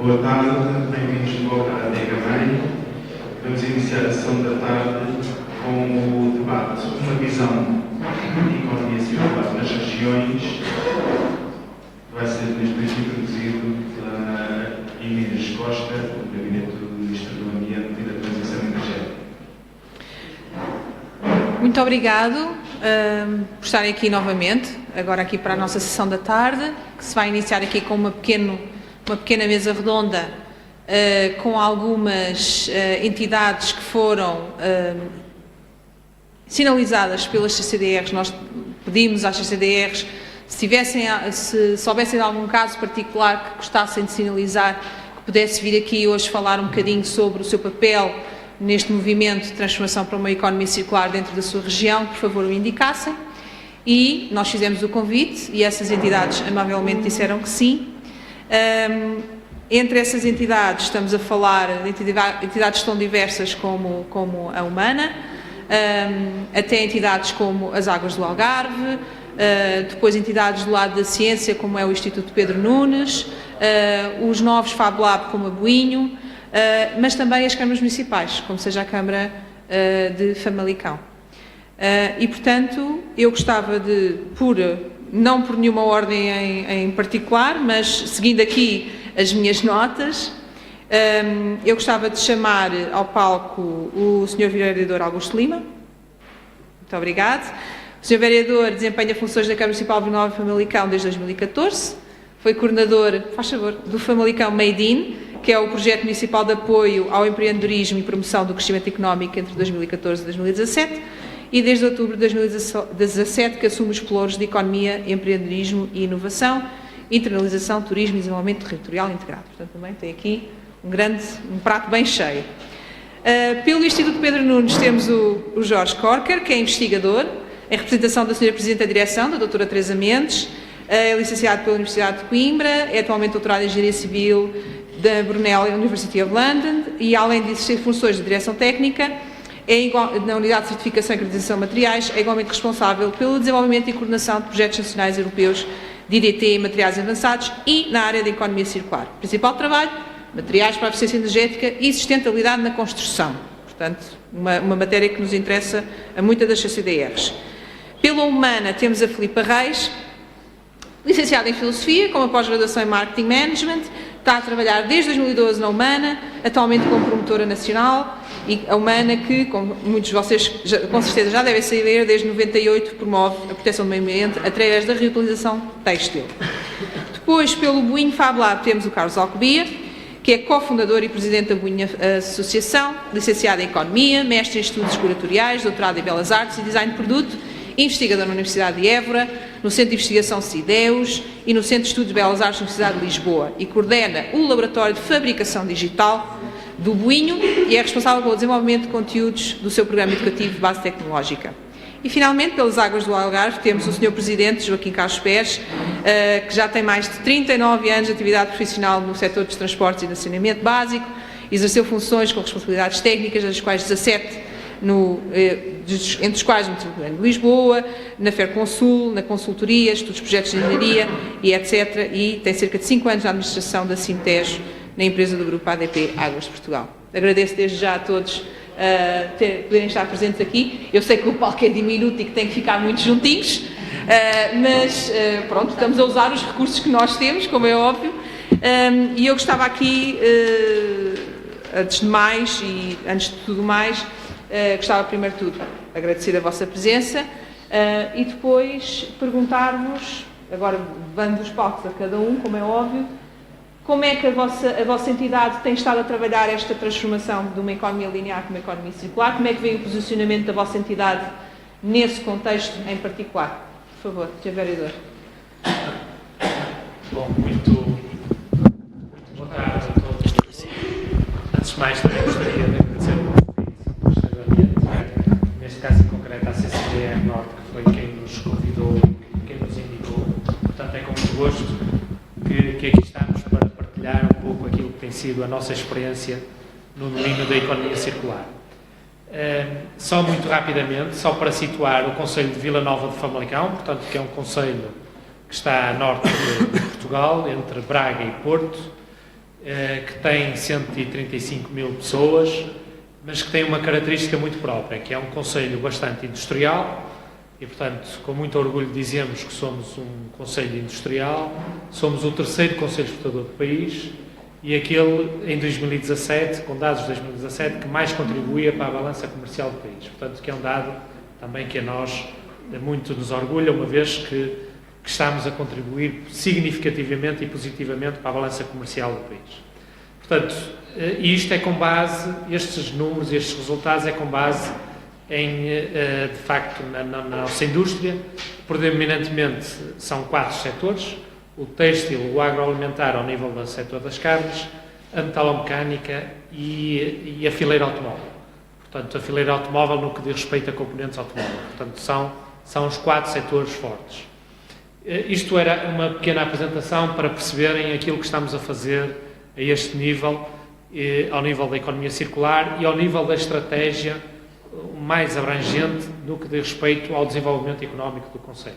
Boa tarde, bem-vindos de volta à Adega Mãe. Vamos iniciar a sessão da tarde com o debate Uma visão de economia circular nas regiões, que vai ser neste momento introduzido pela Inês Costa, do Gabinete do Ministro do Ambiente e da Transição Energética. Muito obrigado por estarem aqui novamente, agora aqui para a nossa sessão da tarde, que se vai iniciar aqui com uma pequena mesa redonda com algumas entidades que foram sinalizadas pelas CCDRs. Nós pedimos às CCDRs, se soubessem de algum caso particular que gostassem de sinalizar, que pudesse vir aqui hoje falar um bocadinho sobre o seu papel neste movimento de transformação para uma economia circular dentro da sua região, por favor o indicassem. E nós fizemos o convite e essas entidades amavelmente disseram que sim. Entre essas entidades estamos a falar de entidades tão diversas como a Humana, até entidades como as Águas do Algarve, depois entidades do lado da ciência como é o Instituto Pedro Nunes, os novos Fab Lab como a Boinho, mas também as câmaras municipais, como seja a Câmara de Famalicão. E, portanto, eu gostava de, não por nenhuma ordem em particular, mas seguindo aqui as minhas notas, eu gostava de chamar ao palco o Sr. Vereador Augusto Lima. Muito obrigado. O Sr. Vereador desempenha funções da Câmara Municipal de Nova Famalicão desde 2014. Foi coordenador, faz favor, do Famalicão Made In, que é o projeto municipal de apoio ao empreendedorismo e promoção do crescimento económico entre 2014 e 2017. E desde outubro de 2017 que assume os pelouros de Economia, Empreendedorismo e Inovação, Internalização, Turismo e Desenvolvimento Territorial Integrado. Portanto, também tem aqui um prato bem cheio. Pelo Instituto Pedro Nunes temos o Jorge Corker, que é investigador, em representação da Sra. Presidente da Direção, da Dra. Teresa Mendes, é licenciado pela Universidade de Coimbra, é atualmente doutorado em Engenharia Civil da Brunel University of London e, além de exercer funções de direção técnica, na Unidade de Certificação e Acreditação de Materiais, é igualmente responsável pelo desenvolvimento e coordenação de projetos nacionais e europeus de IDT e materiais avançados e na área da economia circular. Principal trabalho, materiais para a eficiência energética e sustentabilidade na construção. Portanto, uma matéria que nos interessa a muitas das CCDRs. Pela Humana temos a Filipa Reis, licenciada em Filosofia, com uma pós-graduação em Marketing Management, está a trabalhar desde 2012 na Humana, atualmente como promotora nacional, e a Humana que, como muitos de vocês com certeza já devem saber, desde 98 promove a proteção do meio ambiente através da reutilização têxtil. Depois, pelo Boinho Fab Lab, temos o Carlos Alcobia, que é cofundador e presidente da Boinho Associação, licenciado em Economia, mestre em Estudos Curatoriais, doutorado em Belas Artes e Design de Produto, investigador na Universidade de Évora, no Centro de Investigação CIDEUS e no Centro de Estudos de Belas Artes da Universidade de Lisboa e coordena o Laboratório de Fabricação Digital do Boinho e é responsável pelo desenvolvimento de conteúdos do seu programa educativo de base tecnológica. E, finalmente, pelas Águas do Algarve, temos o Sr. Presidente, Joaquim Carlos Pérez, que já tem mais de 39 anos de atividade profissional no setor dos transportes e do saneamento básico, exerceu funções com responsabilidades técnicas, das quais 17 entre os quais no Tribunal de Lisboa, na Ferconsul, na consultoria, estudos de projetos de engenharia e etc. E tem cerca de 5 anos na administração da Sintejo, na empresa do Grupo ADP Águas de Portugal. Agradeço desde já a todos poderem estar presentes aqui. Eu sei que o palco é diminuto e que tem que ficar muito juntinhos, mas pronto, estamos a usar os recursos que nós temos, como é óbvio, e eu gostava aqui, antes de tudo mais, gostava primeiro de tudo agradecer a vossa presença e depois perguntar-vos, agora dando os palcos a cada um, como é óbvio, como é que a vossa entidade tem estado a trabalhar esta transformação de uma economia linear para uma economia circular, como é que vem o posicionamento da vossa entidade nesse contexto em particular? Por favor, Sr. Vereador. Bom, muito boa tarde a todos. Antes de mais, também gostaria de agradecer o convite do Ambiente, neste caso em concreto à CCDR Norte, que foi quem nos convidou e quem nos indicou. Portanto, é com muito gosto que aqui estamos para partilhar um pouco aquilo que tem sido a nossa experiência no domínio da economia circular. Só muito rapidamente, só para situar o Concelho de Vila Nova de Famalicão, portanto, que é um concelho que está a norte de Portugal, entre Braga e Porto, que tem 135 mil pessoas, mas que tem uma característica muito própria, que é um concelho bastante industrial e, portanto, com muito orgulho dizemos que somos um concelho industrial, somos o terceiro concelho exportador do país e aquele, em 2017, com dados de 2017, que mais contribuía para a balança comercial do país. Portanto, que é um dado também que a nós muito nos orgulha, uma vez que estamos a contribuir significativamente e positivamente para a balança comercial do país. Portanto, isto é com base, estes números, estes resultados, é com base em, de facto, na nossa indústria. Predominantemente são 4 setores: o têxtil, o agroalimentar ao nível do setor das carnes, a metalomecânica e a fileira automóvel. Portanto, a fileira automóvel no que diz respeito a componentes automóveis. Portanto, são os 4 setores fortes. Isto era uma pequena apresentação para perceberem aquilo que estamos a fazer a este nível, ao nível da economia circular e ao nível da estratégia mais abrangente no que diz respeito ao desenvolvimento económico do concelho.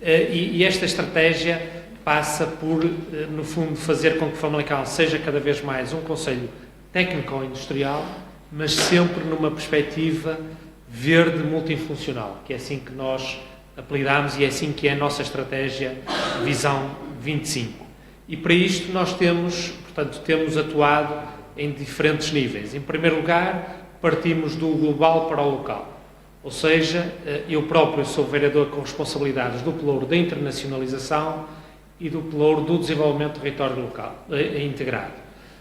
E esta estratégia passa por, no fundo, fazer com que Famalicão seja cada vez mais um concelho técnico-industrial, mas sempre numa perspectiva verde multifuncional, que é assim que nós apelidamos e é assim que é a nossa estratégia Visão 25. E para isto nós temos atuado em diferentes níveis. Em primeiro lugar, partimos do global para o local. Ou seja, eu próprio sou vereador com responsabilidades do pelouro da internacionalização e do pelouro do desenvolvimento do território local, integrado.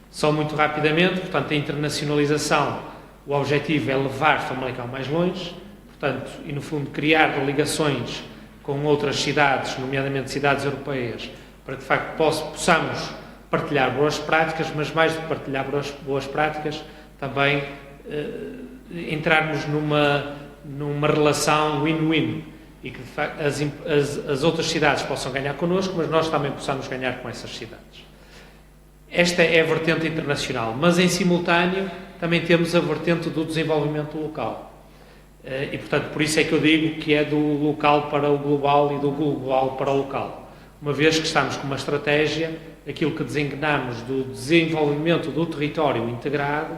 Só muito rapidamente, portanto, a internacionalização, o objetivo é levar Famalicão mais longe, portanto, e no fundo criar ligações com outras cidades, nomeadamente cidades europeias, para que de facto possamos partilhar boas práticas, mas mais do que partilhar boas práticas, também entrarmos numa relação win-win e que de facto as outras cidades possam ganhar connosco, mas nós também possamos ganhar com essas cidades. Esta é a vertente internacional, mas em simultâneo também temos a vertente do desenvolvimento local. E, portanto, por isso é que eu digo que é do local para o global e do global para o local. Uma vez que estamos com uma estratégia, aquilo que designamos do desenvolvimento do território integrado,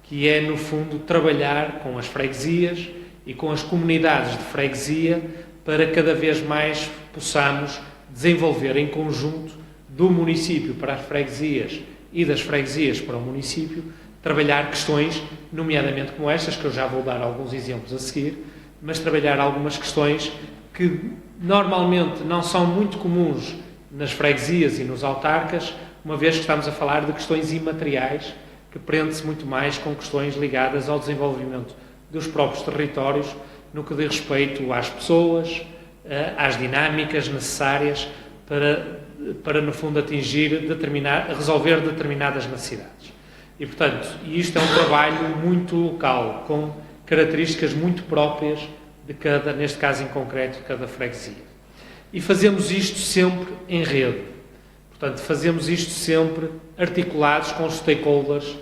que é, no fundo, trabalhar com as freguesias e com as comunidades de freguesia para cada vez mais possamos desenvolver em conjunto do município para as freguesias e das freguesias para o município, trabalhar questões, nomeadamente como estas, que eu já vou dar alguns exemplos a seguir, mas trabalhar algumas questões que normalmente não são muito comuns nas freguesias e nos autarcas, uma vez que estamos a falar de questões imateriais, que prende-se muito mais com questões ligadas ao desenvolvimento dos próprios territórios, no que diz respeito às pessoas, às dinâmicas necessárias para no fundo, resolver determinadas necessidades. E, portanto, isto é um trabalho muito local, com características muito próprias de cada, neste caso em concreto, de cada freguesia. E fazemos isto sempre em rede. Portanto, fazemos isto sempre articulados com os stakeholders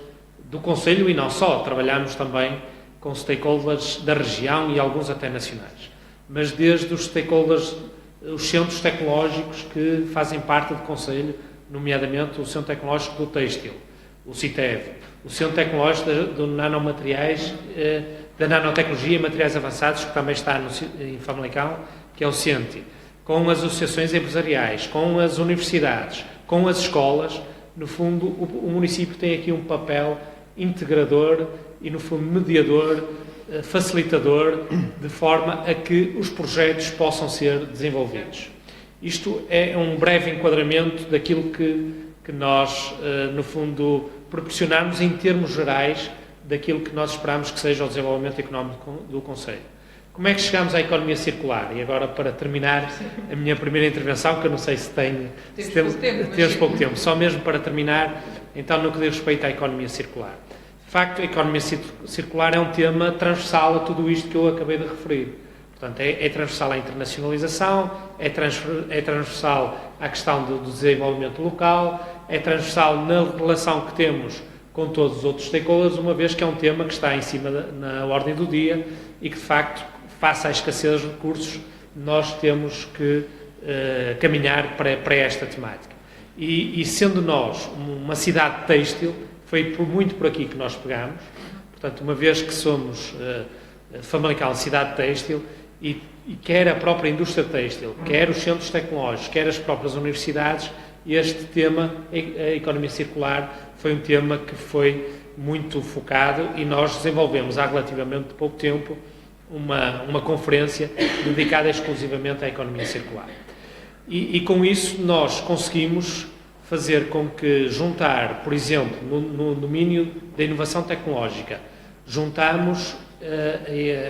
do concelho e não só. Trabalhamos também com stakeholders da região e alguns até nacionais. Mas desde os stakeholders, os centros tecnológicos que fazem parte do concelho, nomeadamente o Centro Tecnológico do Têxtil, o CITEV, o Centro Tecnológico do Nanomateriais, da Nanotecnologia e Materiais Avançados, que também está em Famalicão, que é o CENTI, com as associações empresariais, com as universidades, com as escolas. No fundo, o município tem aqui um papel integrador e, no fundo, mediador, facilitador, de forma a que os projetos possam ser desenvolvidos. Isto é um breve enquadramento daquilo que nós, no fundo, proporcionamos em termos gerais daquilo que nós esperamos que seja o desenvolvimento económico do concelho. Como é que chegamos à economia circular? E agora, para terminar a minha primeira intervenção, que eu não sei se temos pouco tempo, só mesmo para terminar, então, no que diz respeito à economia circular. De facto, a economia circular é um tema transversal a tudo isto que eu acabei de referir. Portanto, é transversal à internacionalização, é transversal à questão do desenvolvimento local, é transversal na relação que temos com todos os outros stakeholders, uma vez que é um tema que está em cima na ordem do dia e que, de facto, face à escassez de recursos, nós temos que caminhar para esta temática. E sendo nós uma cidade têxtil, foi muito por aqui que nós pegamos. Portanto, uma vez que somos Famalicão, cidade têxtil, e quer a própria indústria têxtil, quer os centros tecnológicos, quer as próprias universidades, este tema, a economia circular, foi um tema que foi muito focado e nós desenvolvemos há relativamente pouco tempo uma conferência dedicada exclusivamente à economia circular. E com isso nós conseguimos fazer com que juntar, por exemplo, no domínio da inovação tecnológica, juntamos,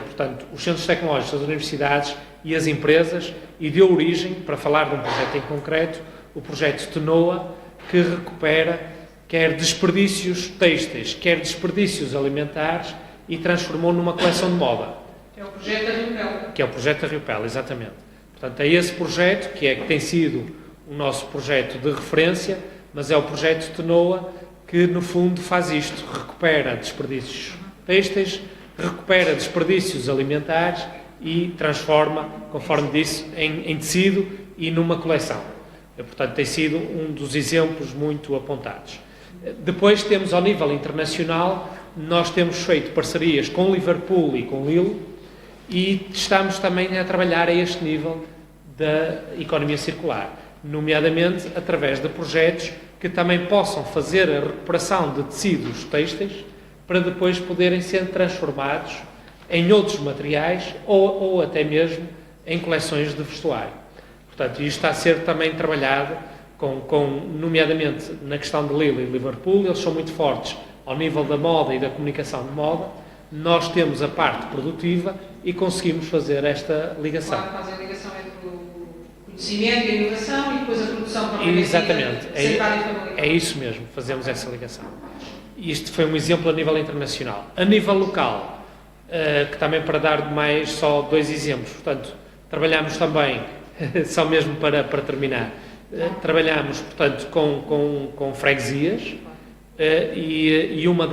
portanto, os centros tecnológicos, as universidades e as empresas, e deu origem, para falar de um projeto em concreto, o projeto Tenoa, que recupera quer desperdícios têxteis, quer desperdícios alimentares e transformou numa coleção de moda. Que é o projeto da Riopel. Que é o projeto da Riopel, exatamente. Portanto, é esse projeto que tem sido o nosso projeto de referência, mas é o projeto Tenoa que, no fundo, faz isto. Recupera desperdícios têxteis, recupera desperdícios alimentares e transforma, conforme disse, em tecido e numa coleção. Portanto, tem sido um dos exemplos muito apontados. Depois temos, ao nível internacional, nós temos feito parcerias com Liverpool e com Lille e estamos também a trabalhar a este nível da economia circular, nomeadamente através de projetos que também possam fazer a recuperação de tecidos têxteis para depois poderem ser transformados em outros materiais ou até mesmo em coleções de vestuário. Portanto, isto está a ser também trabalhado nomeadamente na questão de Lille e Liverpool. Eles são muito fortes ao nível da moda e da comunicação de moda. Nós temos a parte produtiva e conseguimos fazer esta ligação. Claro, fazer a ligação entre o conhecimento e a inovação e depois a produção para exatamente, é isso mesmo, fazemos essa ligação. Isto foi um exemplo a nível internacional. A nível local, que também para dar mais só 2 exemplos, portanto, trabalhamos também, só mesmo para terminar, trabalhamos, portanto, com freguesias e uma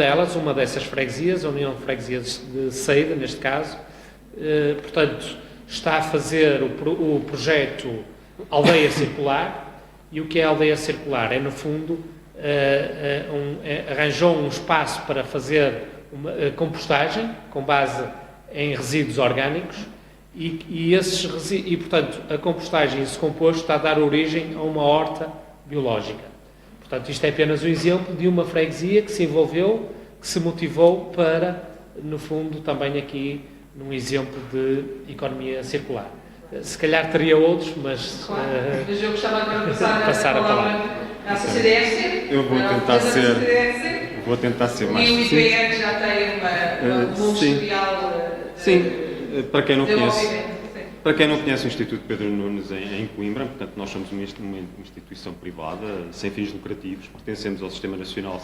dessas freguesias, a União de Freguesias de Ceida, neste caso, portanto, está a fazer o projeto Aldeia Circular. E o que é a Aldeia Circular? É, no fundo, arranjou um espaço para fazer uma compostagem com base em resíduos orgânicos e, portanto, a compostagem e esse composto está a dar origem a uma horta biológica. Portanto, isto é apenas um exemplo de uma freguesia que se envolveu, que se motivou para, no fundo, também aqui num exemplo de economia circular. Se calhar teria outros, mas... Claro, mas eu gostava agora de passar a palavra à CDS. Eu vou tentar ser mais E o IPN já tem um historial Sim, para quem não conhece... desenvolvimento. Para quem não conhece o Instituto Pedro Nunes em Coimbra, portanto, nós somos uma instituição privada, sem fins lucrativos, pertencemos ao Sistema Nacional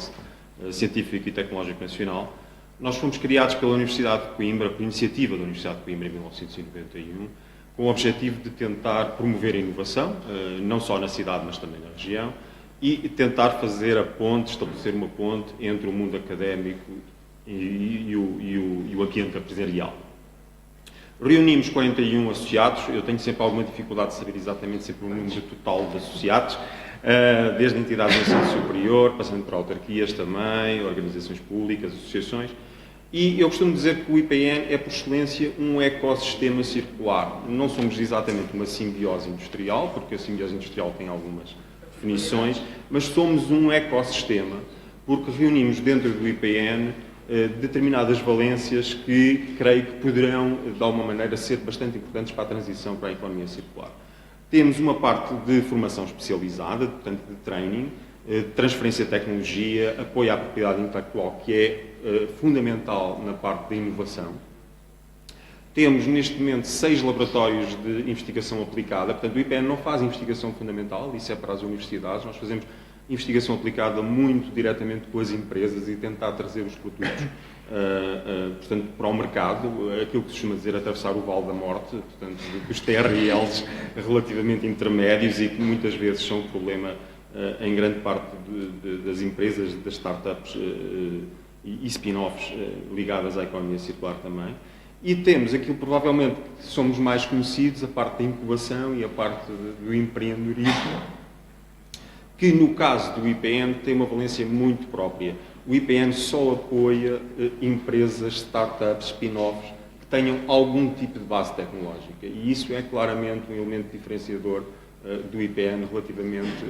Científico e Tecnológico Nacional. Nós fomos criados pela Universidade de Coimbra, por iniciativa da Universidade de Coimbra em 1991, com o objetivo de tentar promover a inovação, não só na cidade, mas também na região, e tentar fazer a ponte, estabelecer uma ponte entre o mundo académico e o ambiente empresarial. Reunimos 41 associados. Eu tenho sempre alguma dificuldade de saber exatamente sempre o número total de associados, desde entidades de ensino superior, passando por autarquias também, organizações públicas, associações. E eu costumo dizer que o IPN é, por excelência, um ecossistema circular. Não somos exatamente uma simbiose industrial, porque a simbiose industrial tem algumas definições, mas somos um ecossistema, porque reunimos dentro do IPN determinadas valências que creio que poderão, de alguma maneira, ser bastante importantes para a transição para a economia circular. Temos uma parte de formação especializada, portanto, de training, transferência de tecnologia, apoio à propriedade intelectual, que é fundamental na parte da inovação. Temos, neste momento, 6 laboratórios de investigação aplicada. Portanto, o IPN não faz investigação fundamental, isso é para as universidades. Nós fazemos investigação aplicada muito diretamente com as empresas e tentar trazer os produtos portanto, para o mercado, aquilo que se costuma dizer atravessar o vale da morte, portanto, dos TRLs relativamente intermédios e que muitas vezes são um problema em grande parte das empresas, das startups e spin-offs ligadas à economia circular também. E temos aquilo, provavelmente, que somos mais conhecidos, a parte da incubação e a parte do empreendedorismo, que no caso do IPN tem uma valência muito própria. O IPN só apoia empresas, startups, spin-offs que tenham algum tipo de base tecnológica, e isso é claramente um elemento diferenciador do IPN relativamente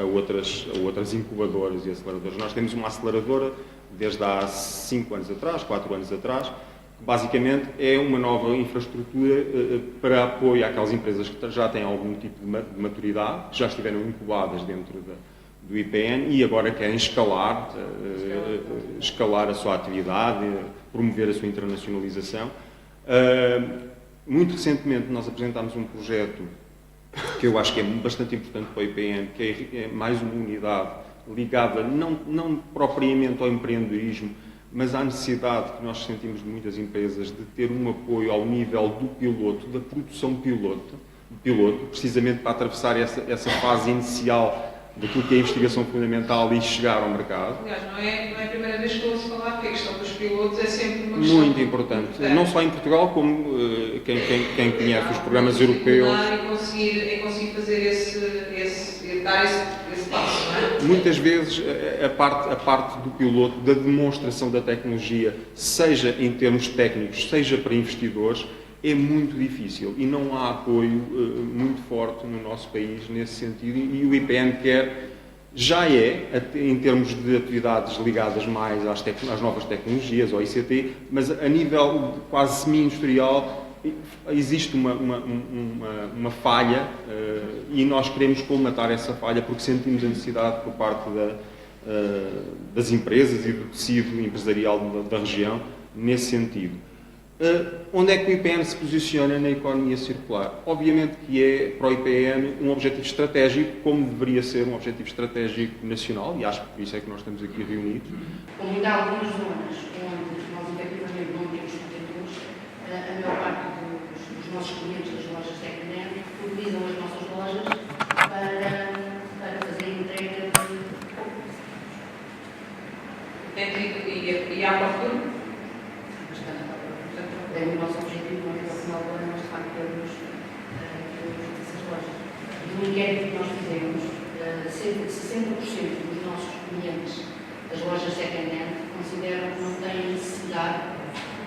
a outras incubadoras e aceleradoras. Nós temos uma aceleradora desde há 5 anos atrás, 4 anos atrás, que basicamente é uma nova infraestrutura para apoio àquelas empresas que já têm algum tipo de maturidade, que já estiveram incubadas dentro do IPN e agora querem escalar a sua atividade, promover a sua internacionalização. Muito recentemente nós apresentámos um projeto que eu acho que é bastante importante para o IPN, que é mais uma unidade ligada não propriamente ao empreendedorismo, mas à necessidade que nós sentimos de muitas empresas de ter um apoio ao nível do piloto, da produção piloto, precisamente para atravessar essa fase inicial daquilo que é a investigação fundamental e chegar ao mercado. Aliás, não é a primeira vez que ouço falar que a questão dos pilotos é sempre uma questão muito importante, não só em Portugal, como quem conhece os programas europeus. E conseguir fazer dar esse passo, não é? Muitas vezes a parte do piloto, da demonstração da tecnologia, seja em termos técnicos, seja para investidores, é muito difícil e não há apoio muito forte no nosso país nesse sentido, e o IPN já é, em termos de atividades ligadas mais às novas tecnologias, ao ICT, mas a nível quase semi-industrial existe uma falha e nós queremos colmatar essa falha porque sentimos a necessidade por parte das empresas e do tecido empresarial da região nesse sentido. Onde é que o IPN se posiciona na economia circular? Obviamente que é para o IPN um objetivo estratégico, como deveria ser um objetivo estratégico nacional, e acho que por isso é que nós estamos aqui reunidos. Como ainda há algumas zonas onde nós efetivamente não temos contentores, a maior parte dos nossos clientes das lojas second-hand utilizam as nossas lojas para fazer entrega E há procura? É o nosso objetivo, não é ao final do ano, nós de facto termos essas lojas. E no inquérito que nós fizemos, 60% dos nossos clientes das lojas second-hand consideram que não têm necessidade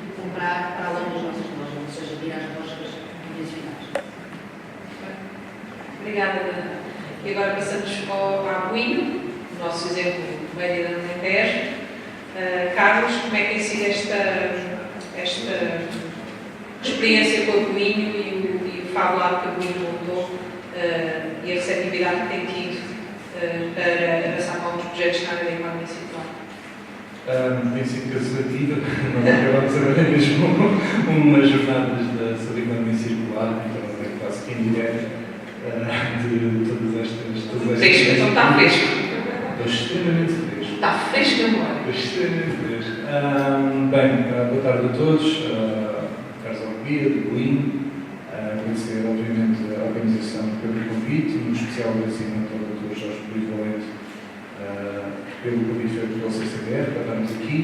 de comprar para além das nossas lojas, ou seja, de ir às lojas convencionais. Obrigada, Dana. E agora passamos ao Buinho, o nosso exemplo médio da Alentejo. Carlos, como é que tem sido esta experiência com a Buinho e o Fab Lab que a Buinho montou e a receptividade que tem tido para avançar com alguns projetos na área da economia circular? Tem sido cansativa, nós acabamos agora mesmo umas jornadas sobre economia circular, então é quase que indireta de todas estas... Fresco, então está fresco. Estou extremamente fresco. Está fresco na memória. Extremamente fresco. Boa tarde a todos. Carlos Alvia, do Buinho. Agradecer, obviamente, a organização pelo convite, e um especial agradecimento ao Dr. Jorge Luís Valente pelo convite feito pelo CCDR para estarmos aqui.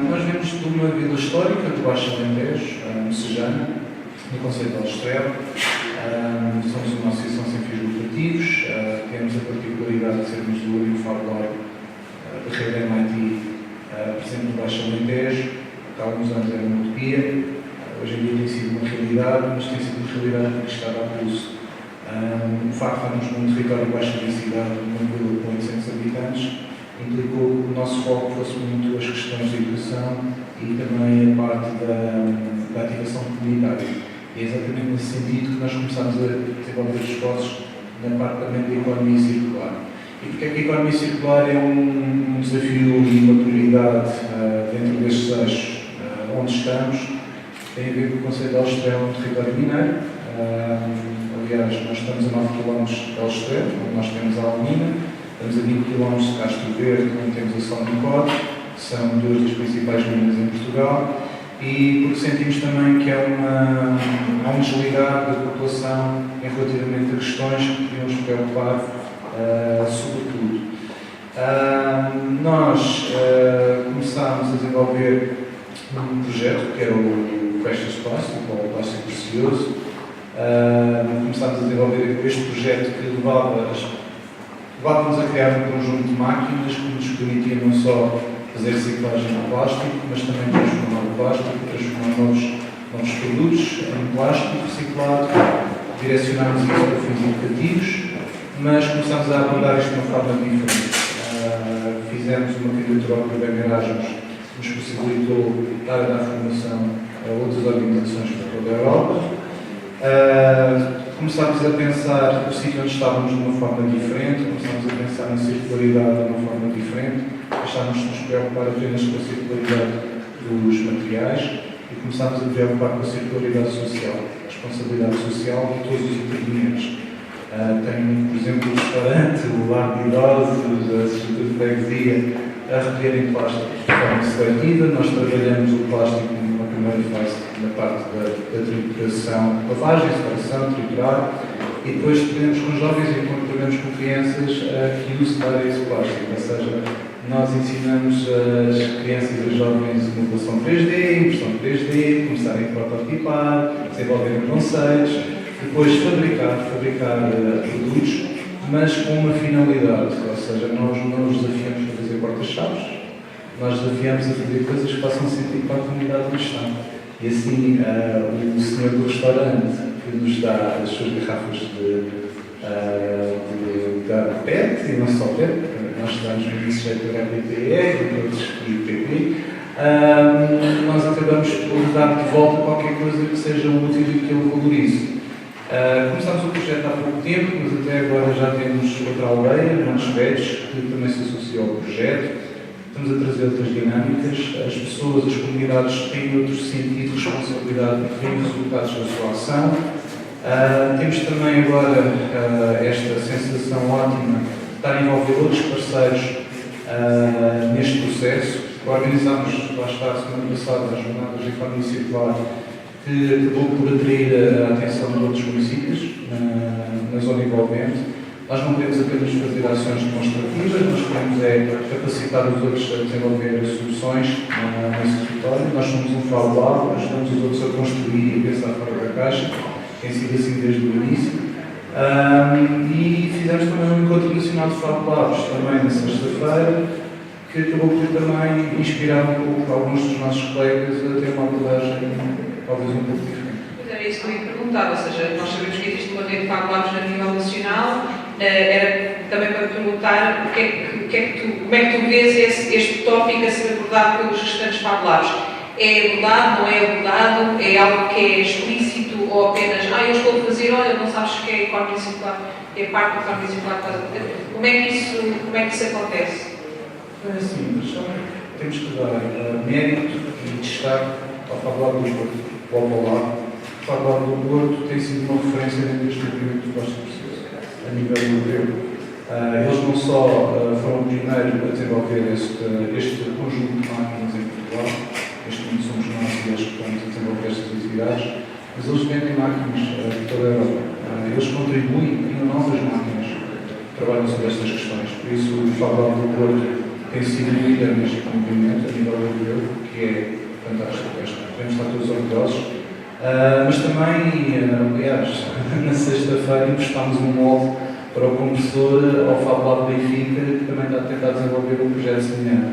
Nós vemos de uma vila histórica do Baixo Alentejo, Mocejana, no concelho de Aljustrel. Somos uma associação sem fins lucrativos, temos a particularidade de sermos do único Fab Lab da rede MIT presente no Baixo Alentejo, que há alguns anos era uma utopia, hoje em dia tem sido uma realidade, mas tem sido uma realidade que está a pulso. O facto de estarmos num território de baixa densidade, numa vila com 800 habitantes, implicou que o nosso foco fosse muito as questões de educação e também a parte da ativação comunitária. E é exatamente nesse sentido que nós começamos a desenvolver esforços na parte também da economia circular. E porque é que a economia circular é um desafio e uma prioridade dentro destes eixos onde estamos? Tem a ver com o conceito de Aljustrel no território mineiro. Aliás, nós estamos a 9 km de Aljustrel, onde nós temos a Almina, estamos a 20 km de Castro Verde, onde temos a Salnicode, que são duas das principais minas em Portugal, e porque sentimos também que há um desligar da população em relativamente a questões que deviam nos preocupar, sobretudo. Nós começámos a desenvolver um projeto que era o Precious Plastic, ou o plástico precioso. Começámos a desenvolver este projeto que levava levava-nos a criar um conjunto de máquinas que nos permitiam não só fazer reciclagem do plástico, mas também transformar o plástico, transformar novos produtos em plástico reciclado, direcionámos isso para fins educativos, mas começámos a abordar isto de uma forma diferente. Fizemos uma candidatura ao Clube de Erasmus, que nos possibilitou dar a formação a outras organizações por toda a Europa. Começámos a pensar o sítio onde estávamos de uma forma diferente, começámos a pensar na circularidade de uma forma diferente, deixámos de nos preocupar apenas com a circularidade dos materiais e começámos a preocupar com a circularidade social, a responsabilidade social de todos os intervenientes. Tenho, por exemplo, o restaurante, o lar de idosos, a estrutura de freguesia a recolherem plástico de forma seletiva. Nós trabalhamos o plástico numa primeira fase, na parte da trituração, lavagem, separação, triturar, e depois trabalhamos com jovens e quando trabalhamos com crianças que usam esse plástico, ou seja, nós ensinamos as crianças e os jovens modelação 3D, impressão 3D, começarem a prototipar, desenvolverem conceitos, depois fabricar produtos, mas com uma finalidade, ou seja, nós não nos desafiamos a fazer porta-chaves, nós desafiamos a fazer coisas que façam sentido para a comunidade onde estão. E assim, o senhor do restaurante que nos dá as suas garrafas de PET, e não só PET, nós estudamos no início da RPPE e outros IPP, nós acabamos por dar de volta qualquer coisa que seja útil e que ele valorize. Começámos o projeto há pouco tempo, mas até agora já temos outra aldeia, Montes Bedes, que também se associou ao projeto. Estamos a trazer outras dinâmicas. As pessoas, as comunidades têm outro sentido de responsabilidade e têm resultados da sua ação. Temos também agora esta sensação ótima de estar a envolver outros parceiros neste processo. Organizámos, lá está, a semana passada, as jornadas de economia circular, que acabou por atrair a atenção de outros municípios na zona envolvente. Nós não queremos apenas fazer ações demonstrativas, nós queremos capacitar os outros a desenvolver soluções nesse território. Nós somos um Fab Lab, ajudamos os outros a construir e a pensar fora da caixa, tem sido assim desde o início. E fizemos também um encontro nacional de Fab Labs, também na sexta-feira, que acabou por também inspirar um pouco alguns dos nossos colegas a ter uma abordagem talvez um pouco diferente. Era isso que eu ia perguntar, ou seja, nós sabemos que existe uma rede de Fab Labs a nível nacional, era também para perguntar como é que tu vês este tópico a ser abordado pelos restantes Fab Labs. É abordado, não é abordado, é algo que é explícito ou apenas, eu estou a fazer, olha, não sabes que é economia circular, é parte da economia circular que estás a fazer. Como é que isso acontece? É assim, temos que dar mérito e destaque ao Fab Lab do Porto. O Fab Lab do Porto tem sido uma referência dentro deste movimento do plástico preciso, a nível europeu. Eles não só foram pioneiros a desenvolver este conjunto de máquinas em Portugal, neste momento somos nós e eles que estamos a desenvolver estas atividades, mas eles vendem máquinas de toda a Europa. Eles contribuem e criam novas máquinas que trabalham sobre estas questões. Por isso, o Fab Lab do Porto tem sido líder neste movimento a nível europeu, que é fantástico. Devemos estar todos orgulhosos. Mas também, aliás, na sexta-feira emprestámos um molde para o compressor ao Fab Lab Benfica, que também está a tentar desenvolver um projeto semelhante.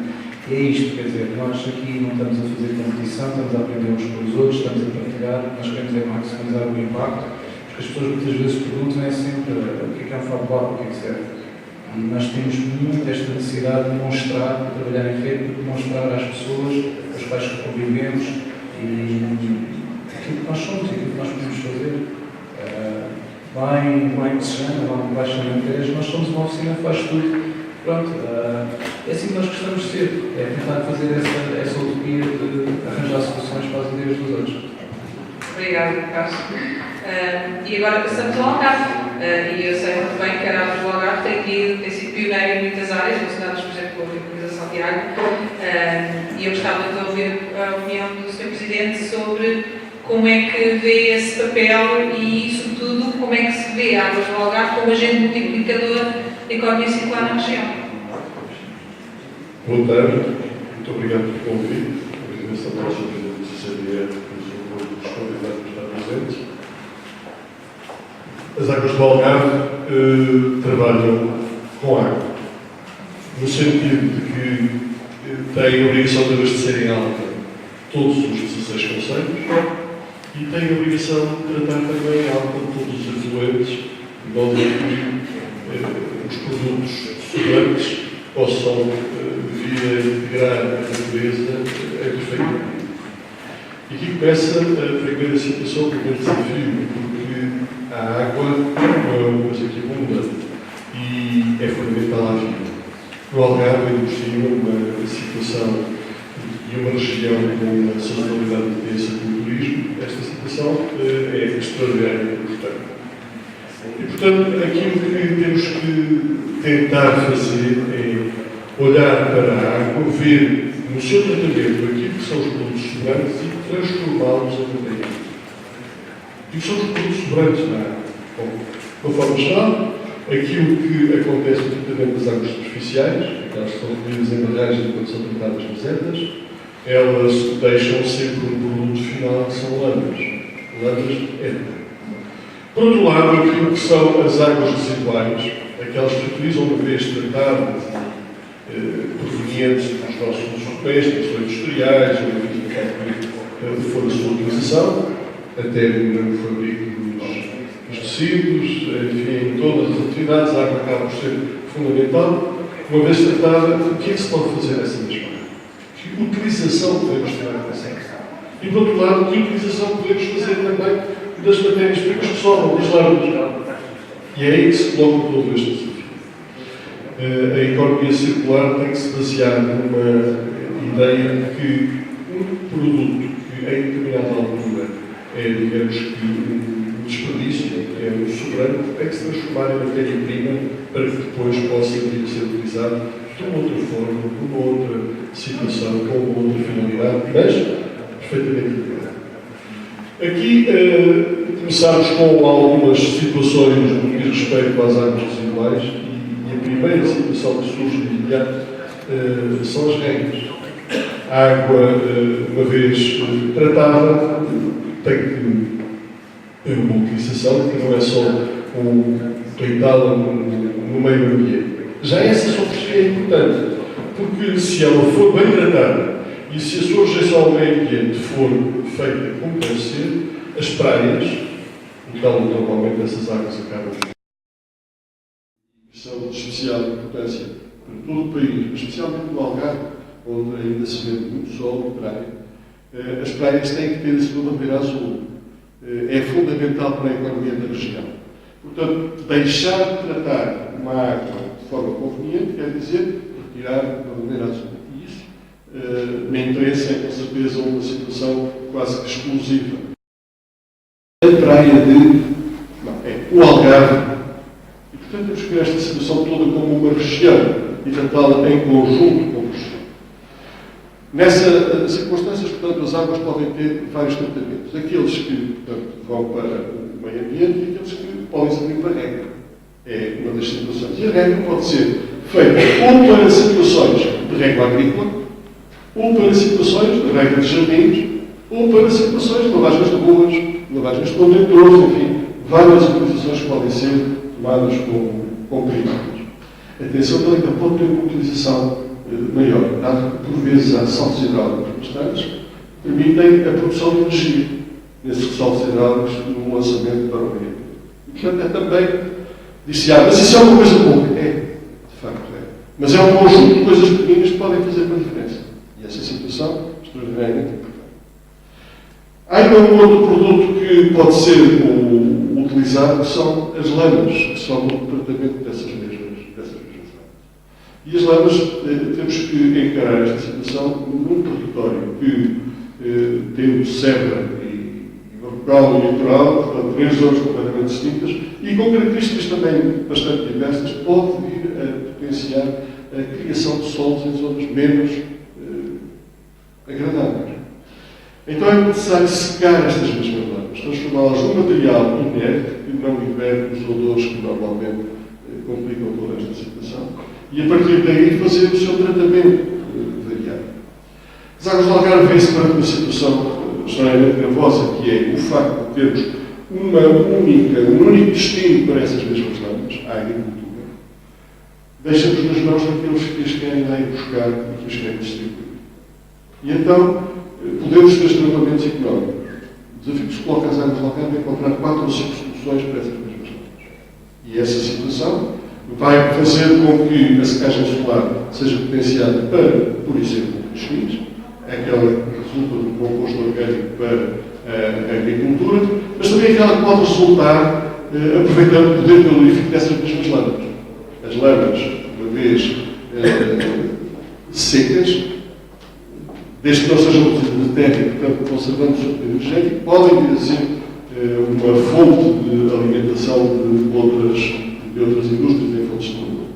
E é isto, quer dizer, nós aqui não estamos a fazer competição, estamos a aprender uns com os outros, estamos a partilhar, nós queremos maximizar o impacto, porque as pessoas muitas vezes perguntam sempre o que é um Fab Lab, o que é que serve. E nós temos muito esta necessidade de demonstrar, de trabalhar em rede, de demonstrar às pessoas, aos quais que convivemos, e aquilo que nós somos, aquilo que nós podemos fazer. Lá em Sejana, lá no Baixo Alentejo, nós somos uma oficina que faz tudo. Pronto, é assim que nós gostamos de ser, é tentar fazer essa utopia de arranjar soluções para as ideias dos outros. Obrigada, Carlos. E agora passamos ao Algarve. E eu sei muito bem que a Arautos do Algarve tem sido pioneira em muitas áreas, relacionadas, por exemplo, com a revitalização de água. E eu gostava de ouvir a opinião do Sr. Presidente sobre como é que vê esse papel e, sobretudo, como é que se vê a Águas do Algarve como agente multiplicador da economia circular na região. Boa tarde, muito obrigado pelo convite. Agradeço a nossa presidente do CCDE e os convidados que estão presentes. As Águas do Algarve trabalham com água, no sentido de que têm a obrigação de abastecer em alta todos os 16 concelhos e têm a obrigação de tratar também em alta todos os afluentes, de modo que os produtos sobrantes possam vir a integrar a natureza em perfeito equilíbrio. E aqui começa a primeira situação, o primeiro desafio, porque a água não é uma coisa que abunda e é fundamental à vida. No Algarve, ainda por cima, uma situação e uma região com uma sazonalidade intensa pelo turismo, esta situação é extraordinariamente importante. E, portanto, aquilo que temos que tentar fazer é olhar para a água, ver no seu tratamento aquilo que são os produtos sobrantes e transformá-los em proteína. E o que são os produtos sobrantes na água? Bom, conforme está, aquilo que acontece no tratamento das águas superficiais, aquelas que são recolhidas em barragens quando são tratadas nas etas, elas deixam sempre um produto final que são lâminas étnicas. Por outro lado, aquilo que são as águas residuais, aquelas que utilizam uma vez tratadas provenientes dos nossos usos domésticos ou industriais, ou de for a sua utilização, até no fabrico dos tecidos, enfim, em todas as atividades, a água acaba por ser fundamental. Uma vez tratada, o que é que se pode fazer nessa mesma água? Que utilização podemos ter dessa água? E, por outro lado, que utilização podemos fazer também das matérias-primas que sobram, das larvas? E é aí que se coloca todo este desafio. A economia circular tem que se basear numa ideia de que um produto que em determinada altura é, digamos que, um desperdício, é um sobrante, tem que se transformar em matéria-prima para que depois possa vir a ser utilizado de uma outra forma, de uma outra situação, com uma outra finalidade, mas perfeitamente equilibrada. Aqui começámos com algumas situações no que diz respeito às águas residuais e a primeira situação que surge de imediato são as regras. A água, uma vez tratada, tem que ter uma utilização, que não é só deitá-la no meio ambiente. Já essa só por si é importante, porque se ela for bem tratada e se a sua rejeição ao meio ambiente for feita como deve ser, as praias, local onde normalmente essas águas acabam são de especial importância para todo o país, especialmente no Algarve, onde ainda se vê muito sol de praia. As praias têm que ter a sua bandeira azul. É fundamental para a economia da região. Portanto, deixar de tratar uma água de forma conveniente quer dizer retirar a bandeira azul. E isso, na imprensa, é com certeza uma situação quase que exclusiva. A praia o Algarve. E, portanto, temos que ver esta situação toda como uma região e tratá-la em conjunto como região. Nessas circunstâncias, portanto, as águas podem ter vários tratamentos. Aqueles que, portanto, vão para o meio ambiente e aqueles que podem servir para a regra. É uma das situações. E a regra pode ser feita ou para situações de regra agrícola, ou para situações de regra de jardins, ou para situações de lavagens de ruas, lavagens de contentores, enfim, várias utilizações que podem ser tomadas como primárias. Atenção também que pode ter uma utilização maior, dado que por vezes há saltos hidráulicos constantes, permitem a produção de energia nesses saltos hidráulicos no lançamento para o meio. E, portanto, é também, disse, mas isso é uma coisa boa. É, de facto é. Mas é um conjunto de coisas pequenas que podem fazer uma diferença. E essa situação é extraordinariamente importante. Há ainda um outro produto que pode ser utilizado, que são as lamas, que são o tratamento dessas mesmas lamas. E as lamas, temos que encarar esta situação num território que, tendo serra e rural e litoral, portanto, três zonas completamente distintas, e com características também bastante diversas, pode vir a potenciar a criação de solos em zonas menos agradáveis. Então é necessário secar estas mesmas lamas, transformá-las num material inerte, que não libere os odores que normalmente complicam toda esta situação, e a partir daí fazer o seu tratamento variado. As águas do Algarve vêm-se para uma situação extremamente gravosa, que é o facto de termos um único destino para essas mesmas lamas, a agricultura. deixa-nos nas mãos daqueles que as querem lá ir buscar e que as querem distribuir. E então, podemos ter tratamentos económicos. O desafio que se coloca às águas do Algarve é encontrar 4 ou 5 soluções para essas mesmas águas. E essa situação vai fazer com que a secagem solar seja potenciada para, por exemplo, os fins, aquela que resulta do composto orgânico para a agricultura, mas também aquela que pode resultar aproveitando o poder calorífico dessas mesmas lâmpadas. As lâmpadas, uma vez secas, desde que não sejam reduzidas de terra e, portanto, conservando o seu poder energético, podem vir a ser uma fonte de alimentação de outras indústrias em fontes de energia.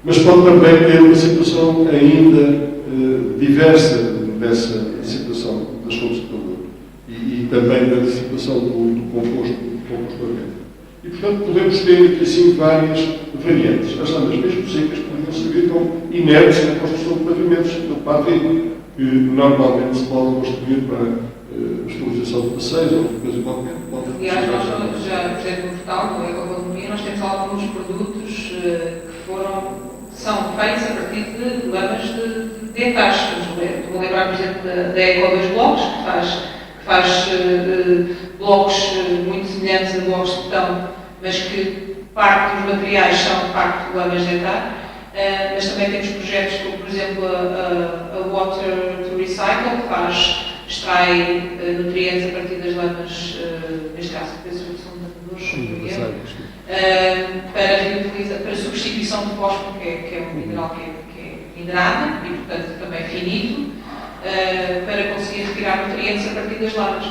Mas pode também ter uma situação ainda diversa dessa situação das fontes de calor e também da situação do composto orgânico. E, portanto, podemos ter aqui assim várias variantes. As lâmpadas mesmo secas poderiam servir como inertes na construção de pavimentos do pavê, que normalmente se pode construir para a estabilização de passeios ou coisa qualquer. Aliás, nós já, por exemplo, no portal, no Ecoeconomia, nós temos alguns produtos que são feitos a partir de lâmpadas de dentais. Estou a lembrar, por exemplo, da Eco 2 Blocos, que faz blocos muito semelhantes a blocos de betão, mas que parte dos materiais são, de facto, lâmpadas de dentar. Mas também temos projetos como, por exemplo, a Water to Recycle, que extrai nutrientes a partir das lâmpadas, neste caso, são nadadores, para substituição de fósforo, que é um mineral que é minerado e, portanto, também finito, para conseguir retirar nutrientes a partir das lâmpadas.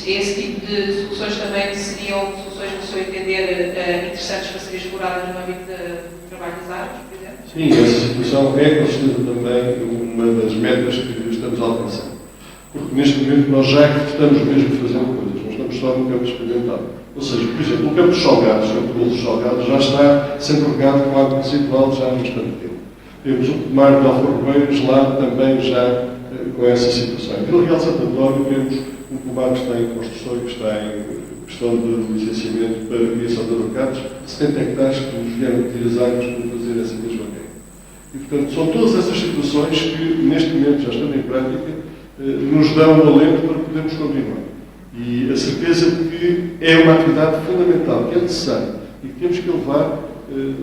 Esse tipo de soluções também seriam soluções, no seu entender, interessantes para serem exploradas no âmbito do trabalho das árvores, por exemplo? Sim, essa situação é, com certeza, também uma das metas que estamos a alcançar. Porque neste momento nós já estamos mesmo fazendo coisas, não estamos só no campo experimental. Ou seja, por exemplo, o campo dos salgados, o campo de Bolos Salgados, já está sendo regado com água conceitual já há bastante tempo. Temos o Pomar de Alfarrobeiros lá também já com essa situação. Em Vila Real de Santo António temos um pomar que está em construção e que está em questão de licenciamento para a criação de abacates, 70 hectares que nos vieram pedir as águas para fazer essa mesma guerra. E, portanto, são todas essas situações que, neste momento, já estão em prática, nos dão um alento para podermos continuar. E a certeza de que é uma atividade fundamental, que é necessária e que temos que levar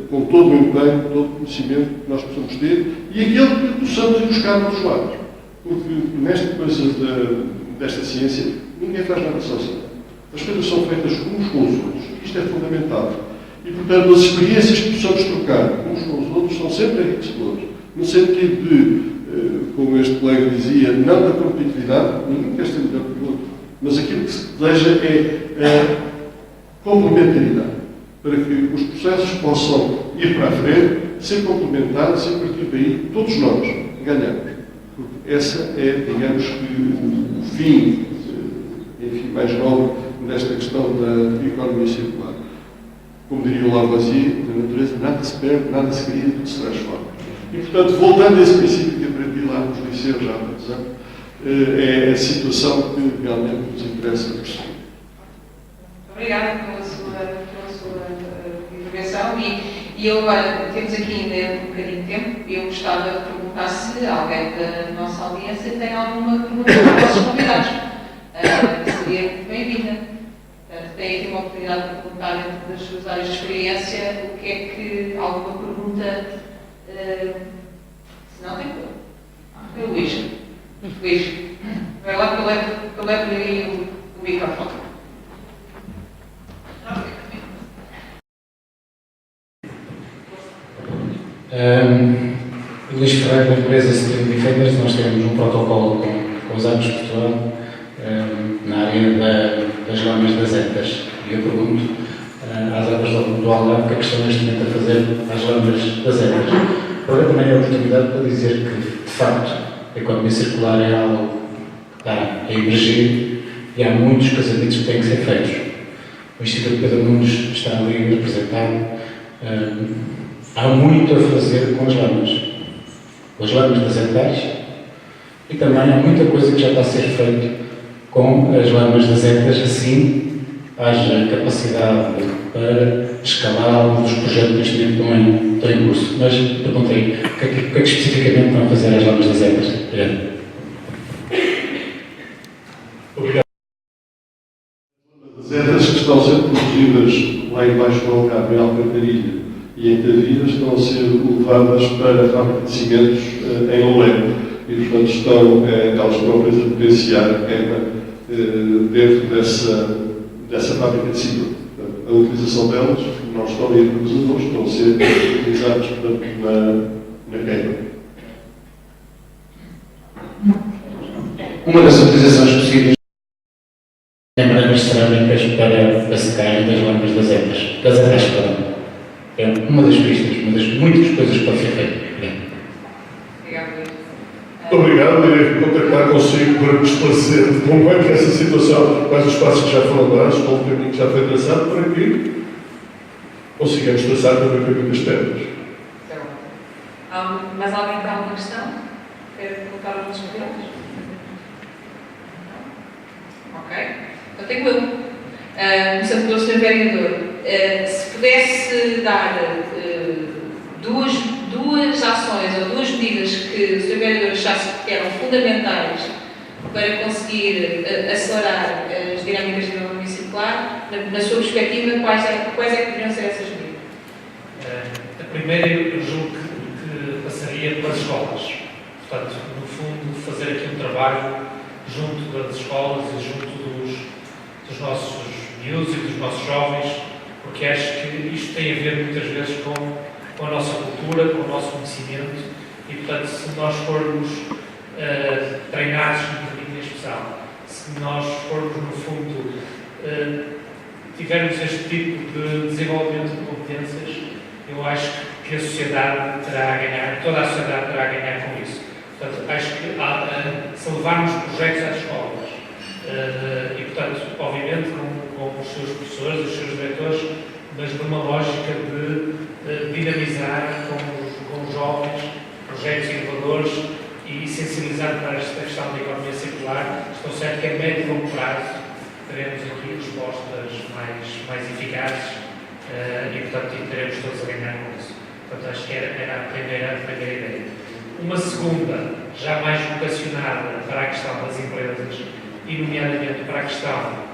com todo o empenho, todo o conhecimento que nós possamos ter e aquele que possamos ir buscar nos lados. Porque nesta coisa desta ciência, ninguém faz nada sozinho. As coisas são feitas uns com os outros. Isto é fundamental. E, portanto, as experiências que possamos trocar uns com os outros são sempre enriquecedoras. No sentido de, como este colega dizia, não da competitividade, ninguém quer ser melhor que o outro, mas aquilo que se deseja é a complementaridade, para que os processos possam ir para a frente, ser complementados e, a partir daí, todos nós ganhamos. Porque essa é, digamos que, o fim, enfim, mais nobre desta questão da economia circular. Como diria o Lavoisier, na natureza nada se perde, nada se cria, tudo se transforma. E, portanto, voltando a esse princípio que aprendi lá nos liceus já há muitos anos, é a situação que realmente nos interessa perceber. Obrigada pela sua intervenção e eu agora, temos aqui ainda um bocadinho de tempo, eu gostava de perguntar se alguém da nossa audiência tem alguma pergunta para os nossos convidados. Seria muito bem-vinda. Tem aqui uma oportunidade de perguntar dentro das suas áreas de experiência o que é que alguma pergunta, se não tem que Luís, vai lá que eu levo aí o microfone. Luís Ferreira, da empresa Stream Defenders, nós temos um protocolo com os árvores de Portugal na área das lamas das Etas. E eu pergunto às árvores do Algarve o que é que estão neste momento a fazer às lamas das Etas. Para também a oportunidade para dizer que, de facto, a economia circular é algo que está a emergir e há muitos casamentos que têm que ser feitos. O Instituto Pedro Nunes está ali representado. Há muito a fazer com as lamas das etas, e também há muita coisa que já está a ser feita com as lamas das etas, assim haja capacidade para escalar alguns dos projetos que neste momento estão em curso. Mas perguntei, o que é que especificamente vão fazer as Lamas das Etas? Obrigado. Obrigado. As etas que estão a ser produzidas lá embaixo do Algarve, em Alcantarilha e em Tavira, estão a ser levadas para a fábrica de cimentos em Loureiro e, portanto, estão elas próprias a potenciar a queima dentro dessa fábrica de cimento. A utilização delas não estão em produzidores, estão a ser utilizadas, portanto, na queima. Uma das utilizações possíveis em brancas cerâmicas para a secagem das lâmpadas das etas, perdão. É uma das pistas, uma das muitas coisas que pode ser feita. Muito obrigado, irei contactar consigo para me esclarecer como é que essa situação, quais os passos que já foram dados, qual o caminho que já foi traçado, para que consigamos traçar também o caminho das pedras. Mas alguém tem alguma questão? Quer colocar algumas perguntas? Ok. Então tenho eu. Começando pelo Sr. Vereador. Se pudesse dar duas ações ou duas medidas que o Sr. Vereador achasse que eram fundamentais para conseguir acelerar as dinâmicas de economia circular, na sua perspectiva, quais é que deveriam ser essas medidas? A primeira, eu julgo que passaria pelas escolas. Portanto, no fundo, fazer aqui um trabalho junto das escolas e junto dos nossos miúdos e dos nossos jovens, porque acho que isto tem a ver muitas vezes com a nossa cultura, com o nosso conhecimento e, portanto, se nós formos treinados em expressão, se nós formos, no fundo, tivermos este tipo de desenvolvimento de competências, eu acho que a sociedade terá a ganhar, toda a sociedade terá a ganhar com isso. Portanto, acho que se levarmos projetos às escolas e, portanto, obviamente com os seus professores, os seus diretores, mas numa lógica de dinamizar com os jovens projetos inovadores e sensibilizar para esta questão da economia circular, estou certo que a médio e longo prazo teremos aqui respostas mais eficazes e, portanto, teremos todos a ganhar com isso. Portanto, acho que era a primeira ideia. Uma segunda, já mais vocacionada para a questão das empresas e, nomeadamente, para a questão,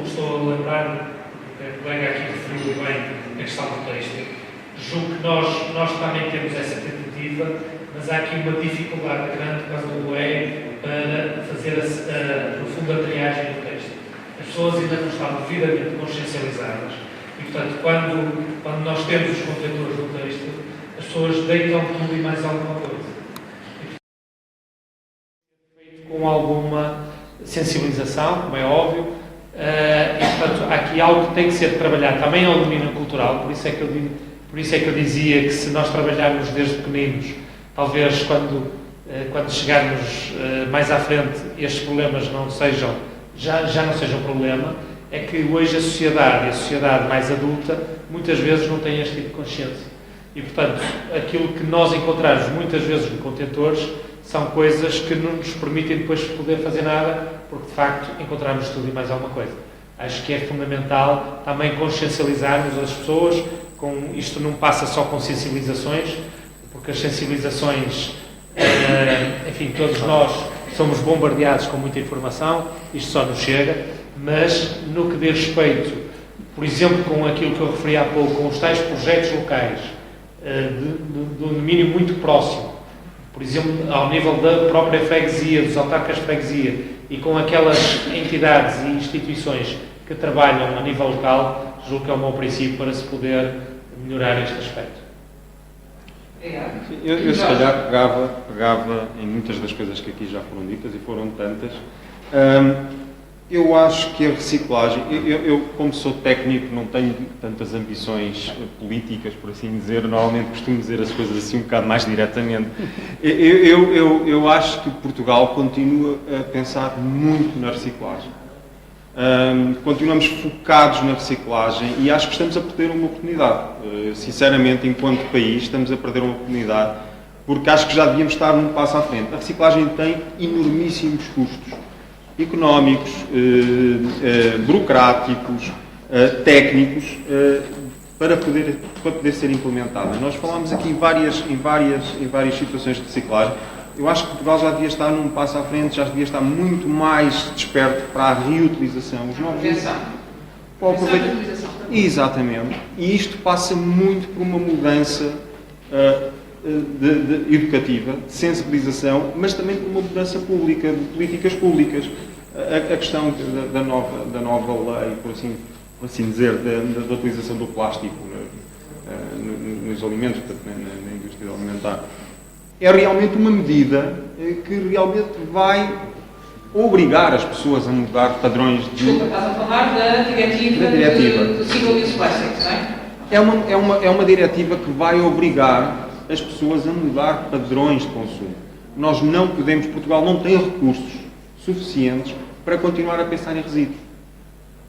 estou a lembrar, o colega aqui referiu bem a questão do têxtil. Julgo que nós também temos essa tentativa, mas há aqui uma dificuldade grande por causa do UE para fazer, no fundo, a triagem do têxtil. As pessoas ainda não estão devidamente consciencializadas e, portanto, quando nós temos os contentores do têxtil, as pessoas deitam tudo e mais alguma coisa. Feito com alguma sensibilização, como é óbvio, e, portanto, há aqui algo que tem que ser trabalhado também ao domínio cultural, por isso é que eu dizia que se nós trabalharmos desde pequeninos, talvez quando chegarmos mais à frente estes problemas já não sejam problema, é que hoje a sociedade mais adulta muitas vezes não tem este tipo de consciência. E, portanto, aquilo que nós encontramos muitas vezes nos contentores são coisas que não nos permitem depois poder fazer nada, porque de facto encontramos tudo e mais alguma coisa. Acho que é fundamental também consciencializarmos as pessoas, isto não passa só com sensibilizações, porque as sensibilizações, enfim, todos nós somos bombardeados com muita informação, isto só nos chega, mas no que diz respeito, por exemplo, com aquilo que eu referi há pouco, com os tais projetos locais, de um domínio muito próximo, por exemplo, ao nível da própria freguesia, dos autarcas de freguesia, e com aquelas entidades e instituições que trabalham a nível local, julgo que é um bom princípio para se poder melhorar este aspecto. Eu se calhar pegava em muitas das coisas que aqui já foram ditas, e foram tantas. Eu acho que a reciclagem, eu como sou técnico não tenho tantas ambições políticas, por assim dizer, normalmente costumo dizer as coisas assim um bocado mais diretamente. Eu acho que Portugal continua a pensar muito na reciclagem. Continuamos focados na reciclagem e acho que estamos a perder uma oportunidade. Sinceramente, enquanto país, estamos a perder uma oportunidade porque acho que já devíamos estar um passo à frente. A reciclagem tem enormíssimos custos económicos, burocráticos, técnicos, para poder ser implementada. Nós falámos aqui em várias situações de reciclagem. Eu acho que Portugal já devia estar num passo à frente, já devia estar muito mais desperto para a reutilização. Os novos Exatamente. E isto passa muito por uma mudança educativa, de sensibilização, mas também por uma mudança pública, de políticas públicas. A questão da nova lei, por assim dizer, da utilização do plástico nos alimentos, portanto, na indústria alimentar, é realmente uma medida que realmente vai obrigar as pessoas a mudar padrões de... Desculpa, estás a falar da diretiva do Single Use Plastics, não é? É uma diretiva que vai obrigar as pessoas a mudar padrões de consumo. Nós não podemos, Portugal não tem recursos suficientes para continuar a pensar em resíduos.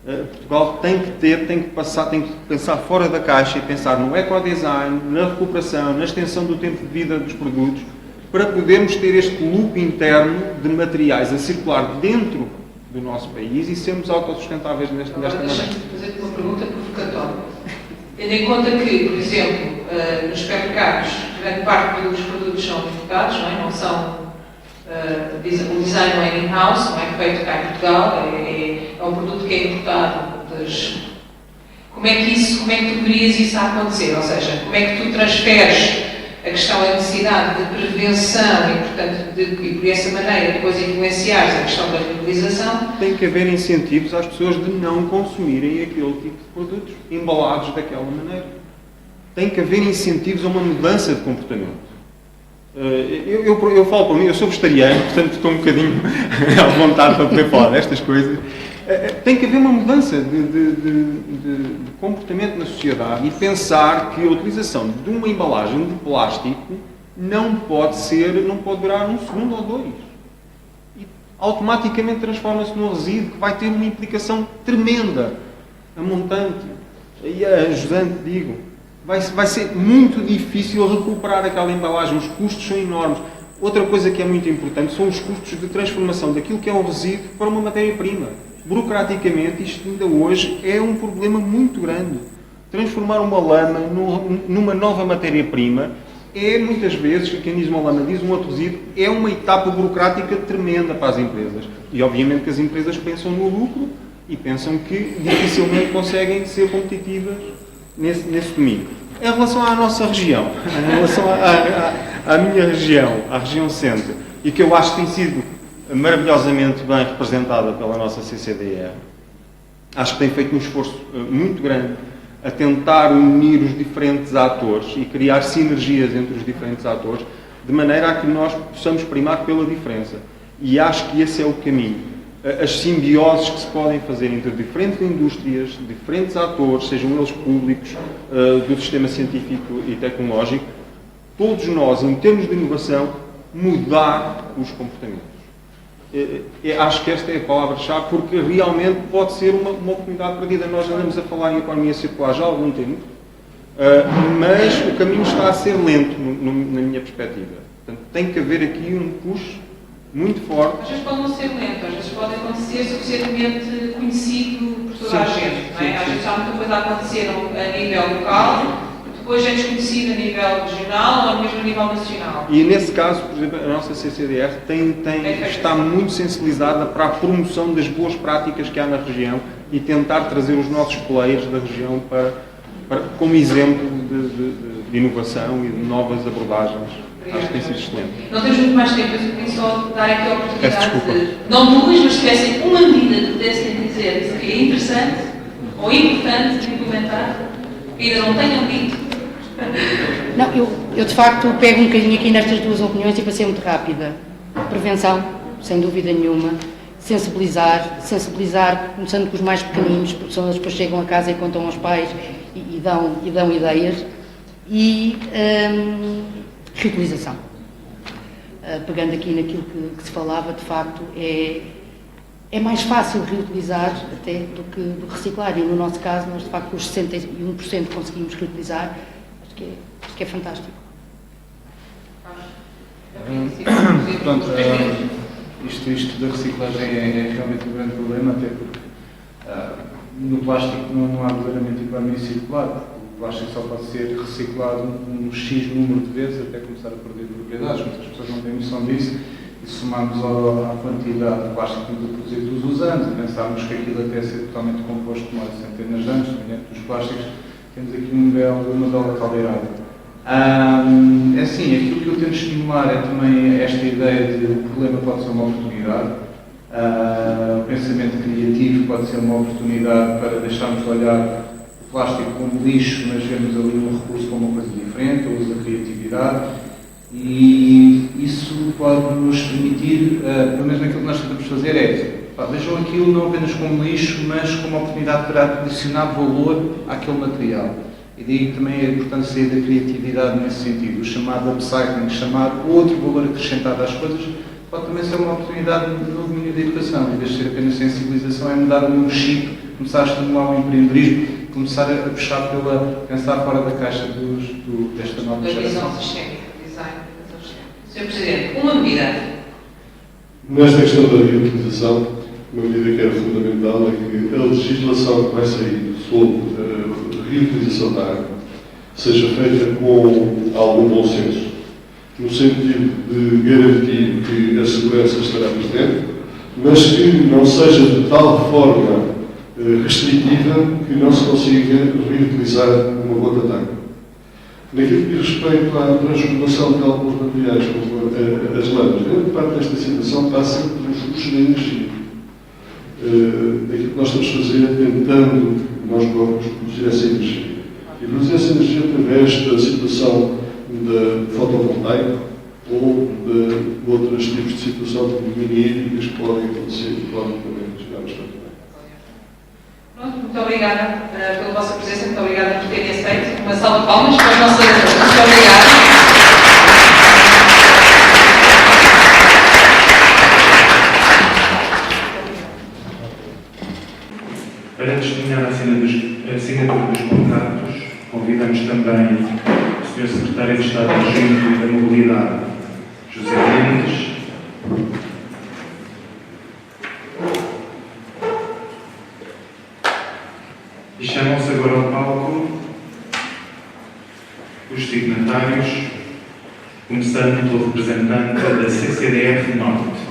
Portugal tem que pensar fora da caixa e pensar no ecodesign, na recuperação, na extensão do tempo de vida dos produtos, para podermos ter este loop interno de materiais a circular dentro do nosso país e sermos autossustentáveis desta maneira. Deixa-me fazer-te uma pergunta provocatória. Tendo em conta que, por exemplo, nos supermercados, grande parte dos produtos são importados, não são... o design não é in-house, não é feito cá em Portugal, é um produto que é importado. Como é que tu verias isso a acontecer? Ou seja, como é que tu transferes a questão da necessidade de prevenção e, portanto, e por essa maneira depois influenciares a questão da reutilização? Tem que haver incentivos às pessoas de não consumirem aquele tipo de produtos embalados daquela maneira. Tem que haver incentivos a uma mudança de comportamento. Eu falo para mim, eu sou vegetariano, portanto estou um bocadinho à vontade para poder falar destas coisas. Tem que haver uma mudança de comportamento na sociedade e pensar que a utilização de uma embalagem de plástico não pode durar um segundo ou dois. E automaticamente transforma-se num resíduo que vai ter uma implicação tremenda, amontante e ajudante, digo. Vai ser muito difícil recuperar aquela embalagem, os custos são enormes. Outra coisa que é muito importante são os custos de transformação daquilo que é um resíduo para uma matéria-prima. Burocraticamente, isto ainda hoje é um problema muito grande. Transformar uma lama numa nova matéria-prima é, muitas vezes, quem diz uma lama diz um outro resíduo, é uma etapa burocrática tremenda para as empresas. E, obviamente, que as empresas pensam no lucro e pensam que dificilmente conseguem ser competitivas nesse domínio. Em relação à nossa região, em relação à minha região, à região centro, e que eu acho que tem sido maravilhosamente bem representada pela nossa CCDR, acho que tem feito um esforço muito grande a tentar unir os diferentes atores e criar sinergias entre os diferentes atores, de maneira a que nós possamos primar pela diferença. E acho que esse é o caminho. As simbioses que se podem fazer entre diferentes indústrias, diferentes atores, sejam eles públicos, do sistema científico e tecnológico, todos nós, em termos de inovação, mudar os comportamentos. Acho que esta é a palavra-chave, porque realmente pode ser uma oportunidade perdida. Nós andamos a falar em economia circular já há algum tempo, mas o caminho está a ser lento, na minha perspectiva. Portanto, tem que haver aqui um push muito forte. Às vezes pode não ser lento, às vezes pode acontecer suficientemente conhecido por toda a gente. Não é? Às vezes há muita coisa a acontecer a nível local, depois é desconhecido a nível regional ou mesmo a nível nacional. E nesse caso, por exemplo, a nossa CCDR está muito sensibilizada para a promoção das boas práticas que há na região e tentar trazer os nossos players da região como exemplo de inovação e de novas abordagens. Acho que tem sido excelente. Não temos muito mais tempo, eu queria só dar aqui a oportunidade de, não duas, mas se tivessem uma medida que pudessem dizer que é interessante ou importante de implementar, que ainda não tenham dito. Não, eu de facto pego um bocadinho aqui nestas duas opiniões e para ser muito rápida. Prevenção, sem dúvida nenhuma. Sensibilizar, começando com os mais pequeninos, porque são eles que depois chegam a casa e contam aos pais e dão ideias. E reutilização. Pegando aqui naquilo que se falava, de facto, é mais fácil reutilizar até do que reciclar. E no nosso caso, nós de facto os 61% conseguimos reutilizar. Acho que é fantástico. Isto da reciclagem é realmente um grande problema, até porque no plástico não há verdadeiramente economia circular. O plástico só pode ser reciclado um X número de vezes até começar a perder propriedades. Muitas pessoas não têm noção disso. E se somarmos à quantidade de plástico que estamos a produzir todos os anos e pensarmos que aquilo até ser totalmente composto de mais centenas de anos, dependendo dos plásticos, temos aqui uma bela caldeirada. É assim, aquilo que eu tento estimular é também esta ideia de o problema pode ser uma oportunidade. O pensamento criativo pode ser uma oportunidade para deixarmos de olhar o plástico como lixo, mas vemos ali um recurso como uma coisa diferente, o uso da criatividade. E isso pode nos permitir, pelo menos naquilo que nós tentamos fazer, vejam aquilo não apenas como lixo, mas como uma oportunidade para adicionar valor àquele material. E daí também a importância da criatividade nesse sentido. O chamado upcycling, chamar outro valor acrescentado às coisas, pode também ser uma oportunidade no domínio da educação. Em vez de ser apenas sensibilização, é mudar um chip, começar a estimular o empreendedorismo, começar a puxar pensar fora da caixa desta nova geração. Sr. Presidente, uma medida. Nesta questão da reutilização, uma medida que era fundamental é que a legislação que vai sair sobre a reutilização da água seja feita com algum bom senso, no sentido de garantir que a segurança estará presente, mas que não seja de tal forma restritiva que não se consiga reutilizar uma gota de água. Naquilo que diz respeito à transformação de alguns materiais, como as lâmpadas, grande parte desta situação passa pelos custos da energia. Aquilo que nós estamos a fazer é tentando, nós próprios, produzir essa energia. E produzir essa energia através da situação da fotovoltaica ou de outros tipos de situação miníficas que podem acontecer e podem também chegar bastante bem. Pronto, muito obrigada pela vossa presença, muito obrigada por terem aceito. Uma salva de palmas para os nossos oradores. Muito obrigada. Para testemunhar a assinatura dos contratos, convidamos também o Sr. Secretário de Estado Adjunto da Mobilidade, José Mendes. E chamam-se agora ao palco os signatários, começando pelo representante da CCDF Norte.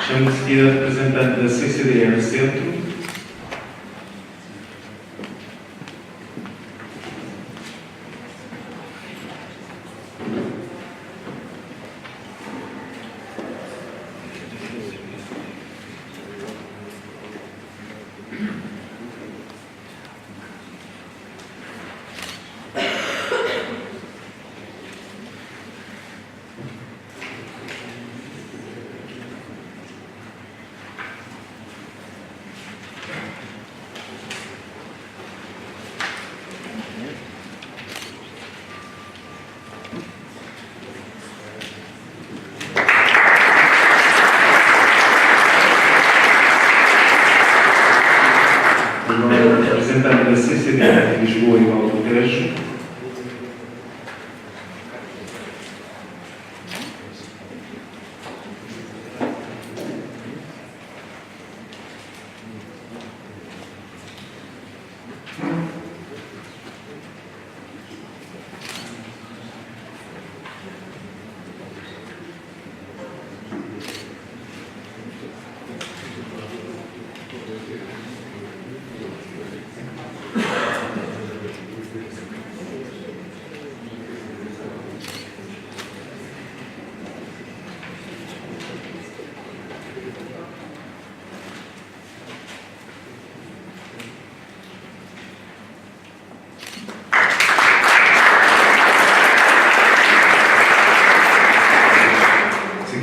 Chamo de seguida a representante da CCDR Centro. Representante da CCDR de Lisboa e Alto Tejo.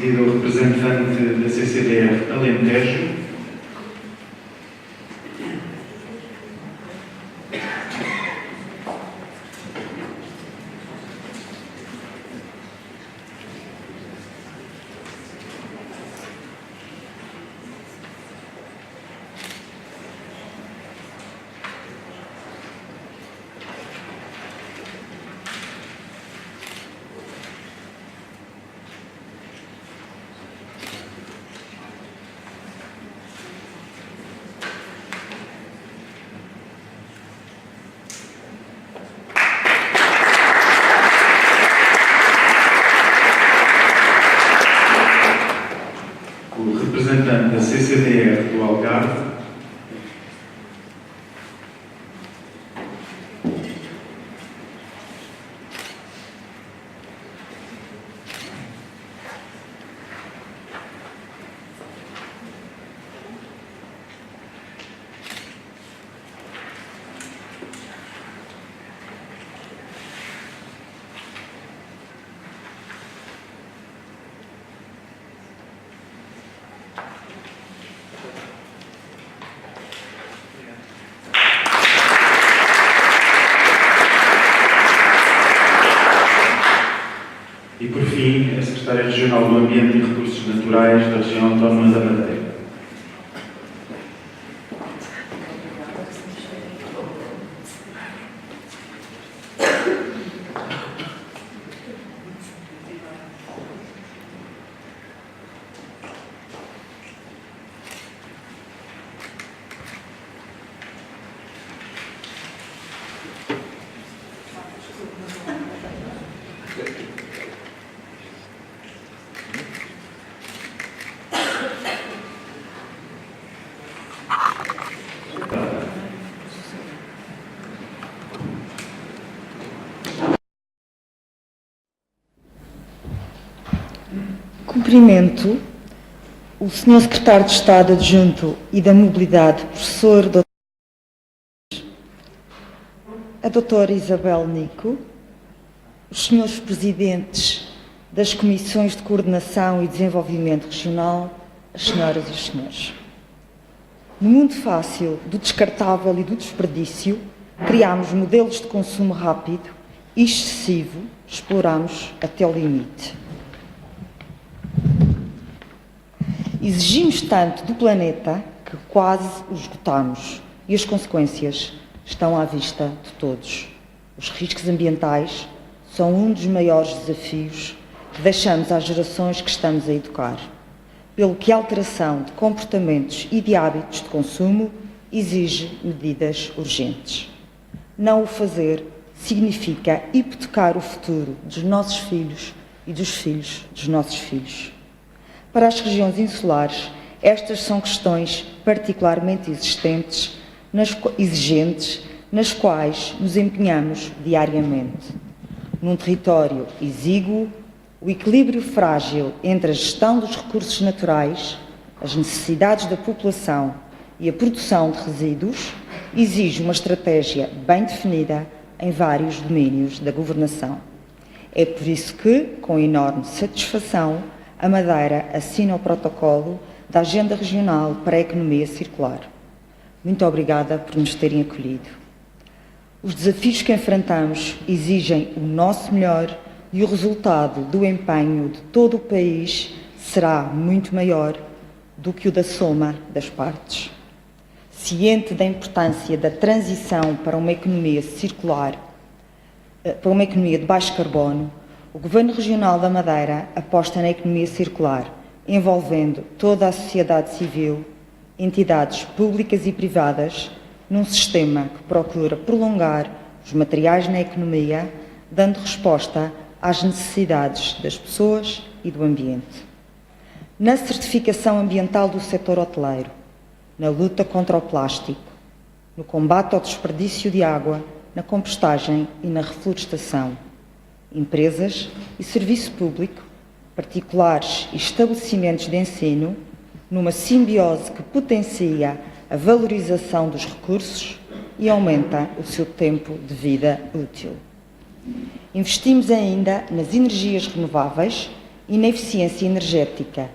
seguida o representante da CCDR Alentejo. O representante da CCDR do Algarve. E, por fim, a Secretária Regional do Ambiente e Recursos Naturais da Região Autónoma da Madeira. Cumprimento o Sr. Secretário de Estado Adjunto e da Mobilidade, professor Dr. a doutora Isabel Nico, os senhores presidentes das Comissões de Coordenação e Desenvolvimento Regional, as senhoras e os senhores. No mundo fácil do descartável e do desperdício, criámos modelos de consumo rápido e excessivo, exploramos até o limite. Exigimos tanto do planeta que quase o esgotamos e as consequências estão à vista de todos. Os riscos ambientais são um dos maiores desafios que deixamos às gerações que estamos a educar, pelo que a alteração de comportamentos e de hábitos de consumo exige medidas urgentes. Não o fazer significa hipotecar o futuro dos nossos filhos e dos filhos dos nossos filhos. Para as regiões insulares, estas são questões particularmente exigentes, nas quais nos empenhamos diariamente. Num território exíguo, o equilíbrio frágil entre a gestão dos recursos naturais, as necessidades da população e a produção de resíduos exige uma estratégia bem definida em vários domínios da governação. É por isso que, com enorme satisfação, a Madeira assina o protocolo da Agenda Regional para a Economia Circular. Muito obrigada por nos terem acolhido. Os desafios que enfrentamos exigem o nosso melhor e o resultado do empenho de todo o país será muito maior do que o da soma das partes. Ciente da importância da transição para uma economia circular, para uma economia de baixo carbono, o Governo Regional da Madeira aposta na economia circular, envolvendo toda a sociedade civil, entidades públicas e privadas, num sistema que procura prolongar os materiais na economia, dando resposta às necessidades das pessoas e do ambiente. Na certificação ambiental do setor hoteleiro, na luta contra o plástico, no combate ao desperdício de água, na compostagem e na reflorestação. Empresas e serviço público, particulares e estabelecimentos de ensino, numa simbiose que potencia a valorização dos recursos e aumenta o seu tempo de vida útil. Investimos ainda nas energias renováveis, e na eficiência energética,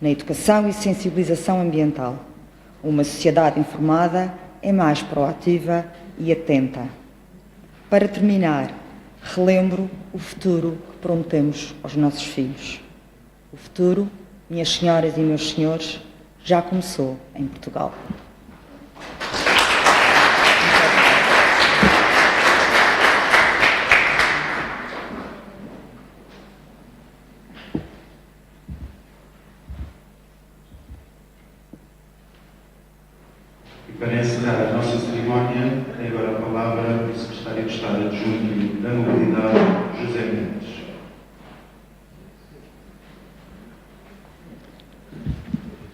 na educação e sensibilização ambiental. Uma sociedade informada é mais proativa e atenta. Para terminar, relembro o futuro que prometemos aos nossos filhos. O futuro, minhas senhoras e meus senhores, já começou em Portugal. E para encerrar a nossa cerimónia, tem agora a palavra o Secretário de Estado Adjunto da Mobilidade, José Mendes.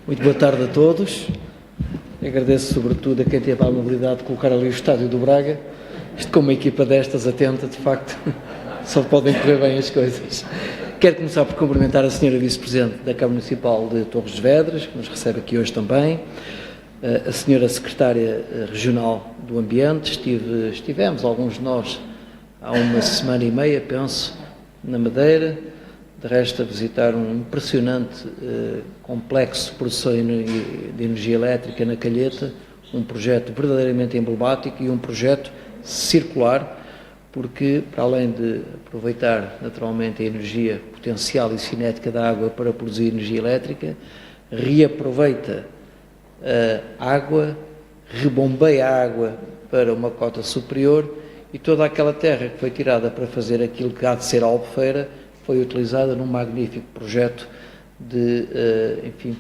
Muito boa tarde a todos. Agradeço sobretudo a quem teve a mobilidade de colocar ali o estádio do Braga. Isto com uma equipa destas atenta, de facto, só podem correr bem as coisas. Quero começar por cumprimentar a Sra. Vice-Presidente da Câmara Municipal de Torres Vedras, que nos recebe aqui hoje também, a Sra. Secretária Regional do Ambiente. Estivemos, alguns de nós, há uma semana e meia, penso, na Madeira, de resto a visitar um impressionante complexo de produção de energia elétrica na Calheta, um projeto verdadeiramente emblemático e um projeto circular, porque, para além de aproveitar naturalmente a energia potencial e cinética da água para produzir energia elétrica, reaproveita a água, rebombeia a água para uma cota superior e toda aquela terra que foi tirada para fazer aquilo que há de ser a Albufeira foi utilizada num magnífico projeto de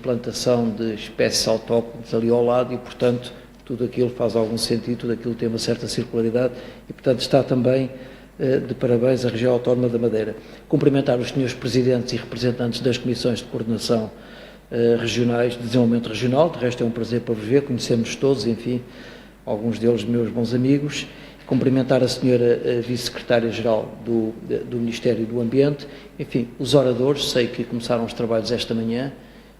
plantação de espécies autóctones ali ao lado e, portanto, tudo aquilo faz algum sentido, tudo aquilo tem uma certa circularidade e, portanto, está também de parabéns a Região Autónoma da Madeira. Cumprimentar os senhores presidentes e representantes das comissões de coordenação regionais, de desenvolvimento regional, de resto é um prazer para vos ver, conhecemos todos, enfim, alguns deles meus bons amigos. Cumprimentar a senhora Vice-Secretária-Geral do Ministério do Ambiente, enfim, os oradores, sei que começaram os trabalhos esta manhã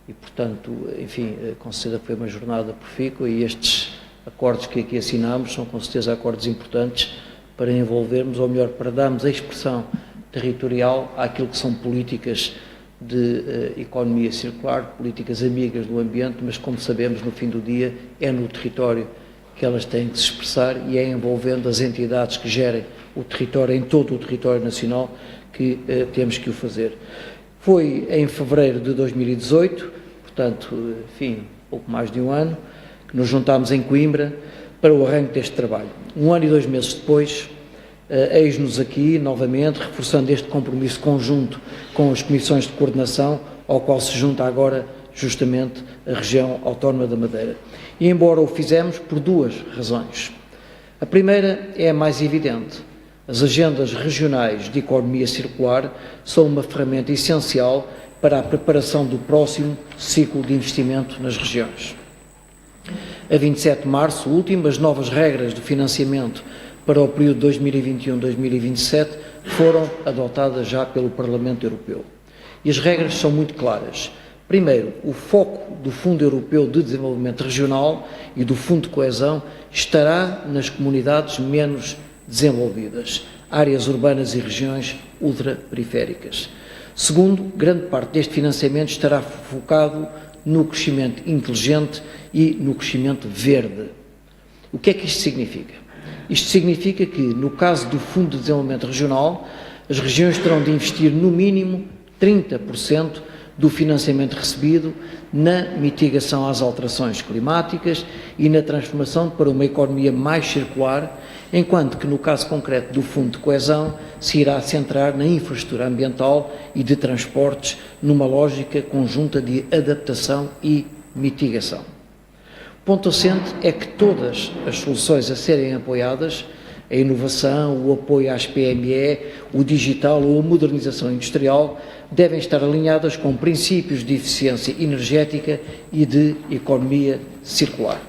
e, portanto, enfim, com certeza foi uma jornada profícua e estes acordos que aqui assinamos são com certeza acordos importantes para envolvermos, ou melhor, para darmos a expressão territorial àquilo que são políticas de economia circular, políticas amigas do ambiente, mas como sabemos, no fim do dia, é no território que elas têm que se expressar e é envolvendo as entidades que gerem o território, em todo o território nacional, que temos que o fazer. Foi em fevereiro de 2018, portanto, enfim, pouco mais de um ano, que nos juntámos em Coimbra para o arranque deste trabalho. 1 ano e 2 meses depois, eis-nos aqui, novamente, reforçando este compromisso conjunto com as comissões de coordenação, ao qual se junta agora, justamente, a Região Autónoma da Madeira. E embora o fizemos por duas razões. A primeira é a mais evidente. As agendas regionais de economia circular são uma ferramenta essencial para a preparação do próximo ciclo de investimento nas regiões. A 27 de março último, as novas regras de financiamento para o período 2021-2027 foram adotadas já pelo Parlamento Europeu. E as regras são muito claras. Primeiro, o foco do Fundo Europeu de Desenvolvimento Regional e do Fundo de Coesão estará nas comunidades menos desenvolvidas, áreas urbanas e regiões ultraperiféricas. Segundo, grande parte deste financiamento estará focado no crescimento inteligente e no crescimento verde. O que é que isto significa? Isto significa que, no caso do Fundo de Desenvolvimento Regional, as regiões terão de investir no mínimo 30% do financiamento recebido na mitigação às alterações climáticas e na transformação para uma economia mais circular, enquanto que, no caso concreto do Fundo de Coesão, se irá centrar na infraestrutura ambiental e de transportes numa lógica conjunta de adaptação e mitigação. O ponto assente é que todas as soluções a serem apoiadas, a inovação, o apoio às PME, o digital ou a modernização industrial, devem estar alinhadas com princípios de eficiência energética e de economia circular.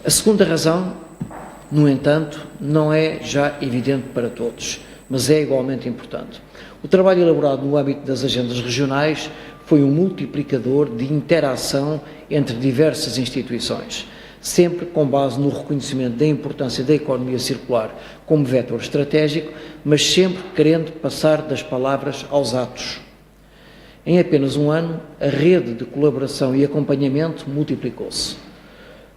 A segunda razão, no entanto, não é já evidente para todos, mas é igualmente importante. O trabalho elaborado no âmbito das agendas regionais foi um multiplicador de interação entre diversas instituições. sempre com base no reconhecimento da importância da economia circular como vetor estratégico, mas sempre querendo passar das palavras aos atos. Em apenas um ano, a rede de colaboração e acompanhamento multiplicou-se.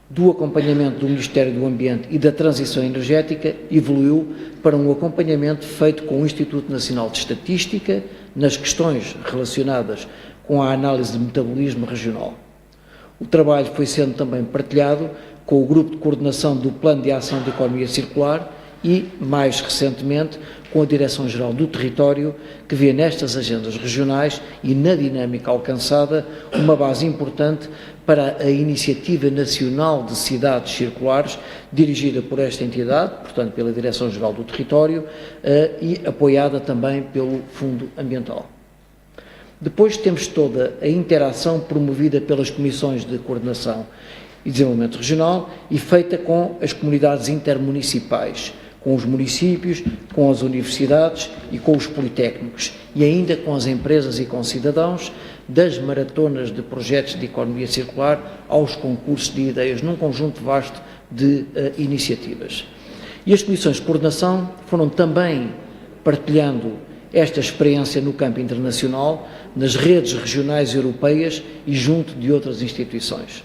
Do acompanhamento do Ministério do Ambiente e da Transição Energética evoluiu para um acompanhamento feito com o Instituto Nacional de Estatística nas questões relacionadas com a análise de metabolismo regional. O trabalho foi sendo também partilhado com o Grupo de Coordenação do Plano de Ação de Economia Circular e, mais recentemente, com a Direção-Geral do Território, que vê nestas agendas regionais e na dinâmica alcançada uma base importante para a Iniciativa Nacional de Cidades Circulares, dirigida por esta entidade, portanto pela Direção-Geral do Território, e apoiada também pelo Fundo Ambiental. Depois temos toda a interação promovida pelas Comissões de Coordenação e Desenvolvimento Regional e feita com as comunidades intermunicipais, com os municípios, com as universidades e com os politécnicos, e ainda com as empresas e com cidadãos, das maratonas de projetos de economia circular aos concursos de ideias, num conjunto vasto de iniciativas. E as comissões de coordenação foram também partilhando esta experiência no campo internacional, nas redes regionais europeias e junto de outras instituições.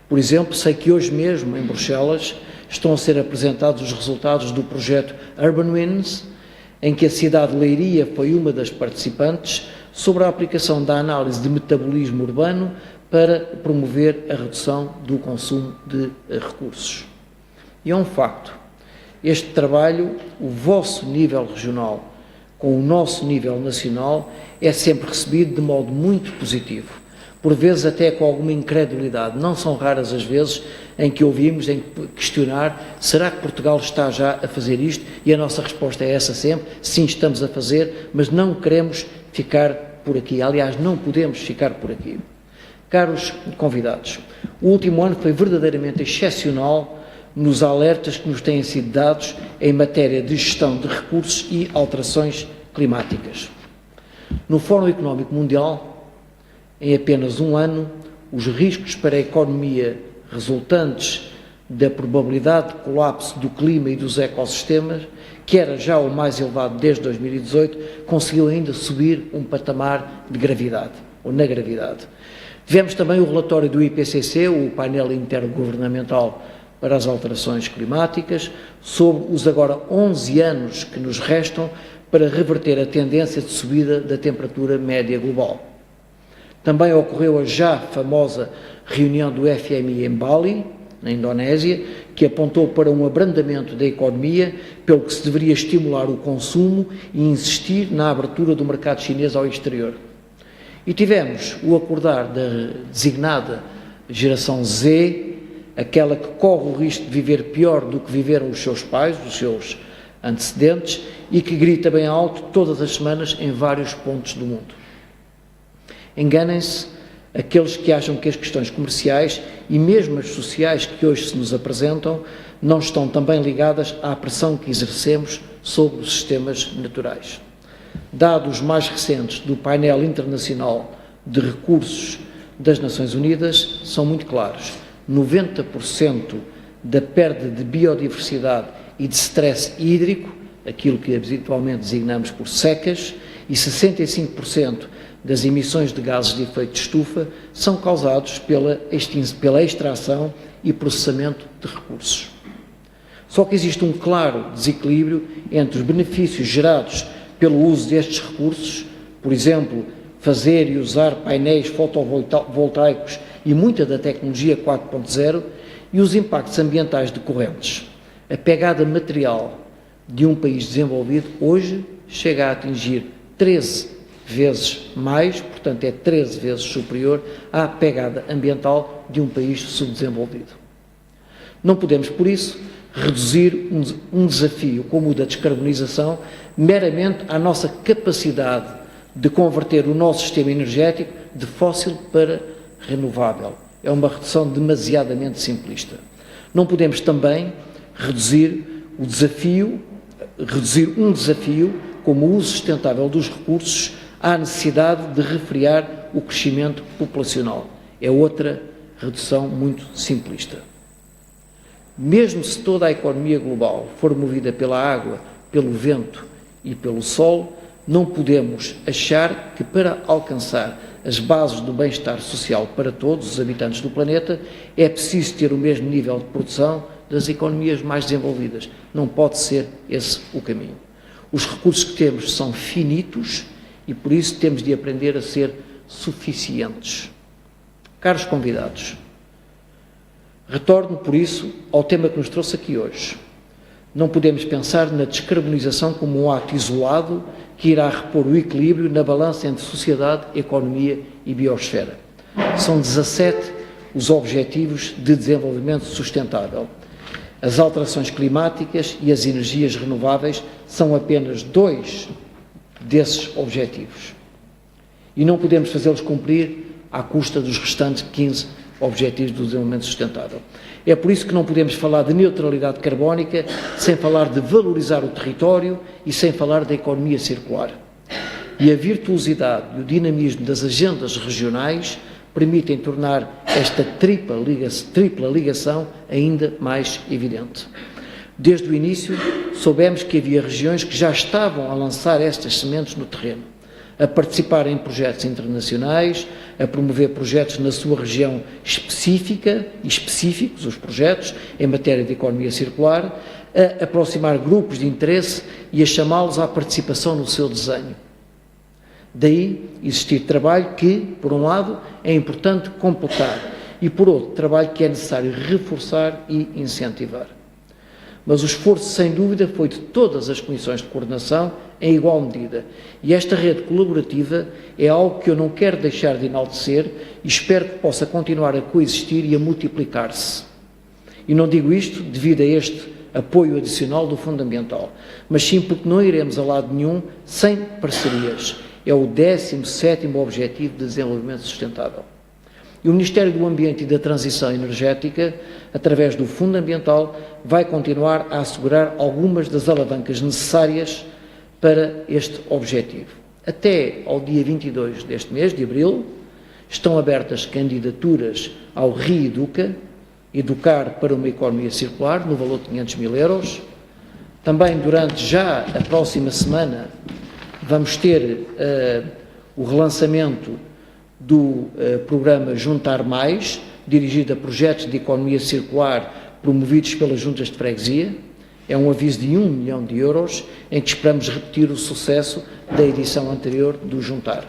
Por exemplo, sei que hoje mesmo, em Bruxelas, estão a ser apresentados os resultados do projeto Urban Wins, em que a cidade de Leiria foi uma das participantes, sobre a aplicação da análise de metabolismo urbano para promover a redução do consumo de recursos. E é um facto, este trabalho, o vosso nível regional, com o nosso nível nacional, é sempre recebido de modo muito positivo, por vezes até com alguma incredulidade. Não são raras as vezes em que ouvimos questionar: será que Portugal está já a fazer isto? E a nossa resposta é essa sempre: sim, estamos a fazer, mas não queremos ficar por aqui. Aliás, não podemos ficar por aqui. Caros convidados, o último ano foi verdadeiramente excepcional nos alertas que nos têm sido dados em matéria de gestão de recursos e alterações climáticas. No Fórum Económico Mundial, em apenas um ano, os riscos para a economia resultantes da probabilidade de colapso do clima e dos ecossistemas, que era já o mais elevado desde 2018, conseguiu ainda subir um patamar de gravidade, ou na gravidade. Tivemos também o relatório do IPCC, o painel intergovernamental para as alterações climáticas, sobre os agora 11 anos que nos restam para reverter a tendência de subida da temperatura média global. Também ocorreu a já famosa reunião do FMI em Bali, na Indonésia, que apontou para um abrandamento da economia, pelo que se deveria estimular o consumo e insistir na abertura do mercado chinês ao exterior. E tivemos o acordar da designada geração Z, aquela que corre o risco de viver pior do que viveram os seus pais, os seus antecedentes, e que grita bem alto todas as semanas em vários pontos do mundo. Enganem-se aqueles que acham que as questões comerciais e mesmo as sociais que hoje se nos apresentam não estão também ligadas à pressão que exercemos sobre os sistemas naturais. Dados mais recentes do painel internacional de recursos das Nações Unidas são muito claros. 90% da perda de biodiversidade e de stress hídrico, aquilo que habitualmente designamos por secas, e 65% das emissões de gases de efeito de estufa são causados pela extração e processamento de recursos. Só que existe um claro desequilíbrio entre os benefícios gerados pelo uso destes recursos, por exemplo, fazer e usar painéis fotovoltaicos e muita da tecnologia 4.0, e os impactos ambientais decorrentes. A pegada material de um país desenvolvido hoje chega a atingir 13 vezes mais, portanto é 13 vezes superior à pegada ambiental de um país subdesenvolvido. Não podemos, por isso, reduzir um desafio como o da descarbonização meramente à nossa capacidade de converter o nosso sistema energético de fóssil para renovável. É uma redução demasiadamente simplista. Não podemos também reduzir um desafio como o uso sustentável dos recursos à necessidade de refrear o crescimento populacional. É outra redução muito simplista. Mesmo se toda a economia global for movida pela água, pelo vento e pelo sol, não podemos achar que para alcançar as bases do bem-estar social para todos os habitantes do planeta é preciso ter o mesmo nível de produção das economias mais desenvolvidas. Não pode ser esse o caminho. Os recursos que temos são finitos e por isso temos de aprender a ser suficientes. Caros convidados, retorno por isso ao tema que nos trouxe aqui hoje. Não podemos pensar na descarbonização como um ato isolado que irá repor o equilíbrio na balança entre sociedade, economia e biosfera. São 17 os Objetivos de Desenvolvimento Sustentável. As alterações climáticas e as energias renováveis são apenas 2 desses objetivos. E não podemos fazê-los cumprir à custa dos restantes 15 Objetivos do Desenvolvimento Sustentável. É por isso que não podemos falar de neutralidade carbónica sem falar de valorizar o território e sem falar da economia circular. E a virtuosidade e o dinamismo das agendas regionais permitem tornar esta tripla ligação ainda mais evidente. Desde o início, soubemos que havia regiões que já estavam a lançar estas sementes no terreno, a participar em projetos internacionais, a promover projetos na sua região específica e específicos, os projetos em matéria de economia circular, a aproximar grupos de interesse e a chamá-los à participação no seu desenho. Daí existir trabalho que, por um lado, é importante completar e, por outro, trabalho que é necessário reforçar e incentivar. Mas o esforço, sem dúvida, foi de todas as comissões de coordenação em igual medida. E esta rede colaborativa é algo que eu não quero deixar de enaltecer e espero que possa continuar a coexistir e a multiplicar-se. E não digo isto devido a este apoio adicional do Fundo Ambiental, mas sim porque não iremos a lado nenhum sem parcerias. É o 17º Objetivo de Desenvolvimento Sustentável. E o Ministério do Ambiente e da Transição Energética, através do Fundo Ambiental, vai continuar a assegurar algumas das alavancas necessárias para este objetivo. Até ao dia 22 deste mês, de abril, estão abertas candidaturas ao REEDUCA, Educar para uma Economia Circular, no valor de 500 mil euros. Também, durante já a próxima semana, vamos ter o relançamento do programa Juntar Mais, dirigido a projetos de economia circular promovidos pelas juntas de freguesia. É um aviso de 1 milhão de euros, em que esperamos repetir o sucesso da edição anterior do Juntar.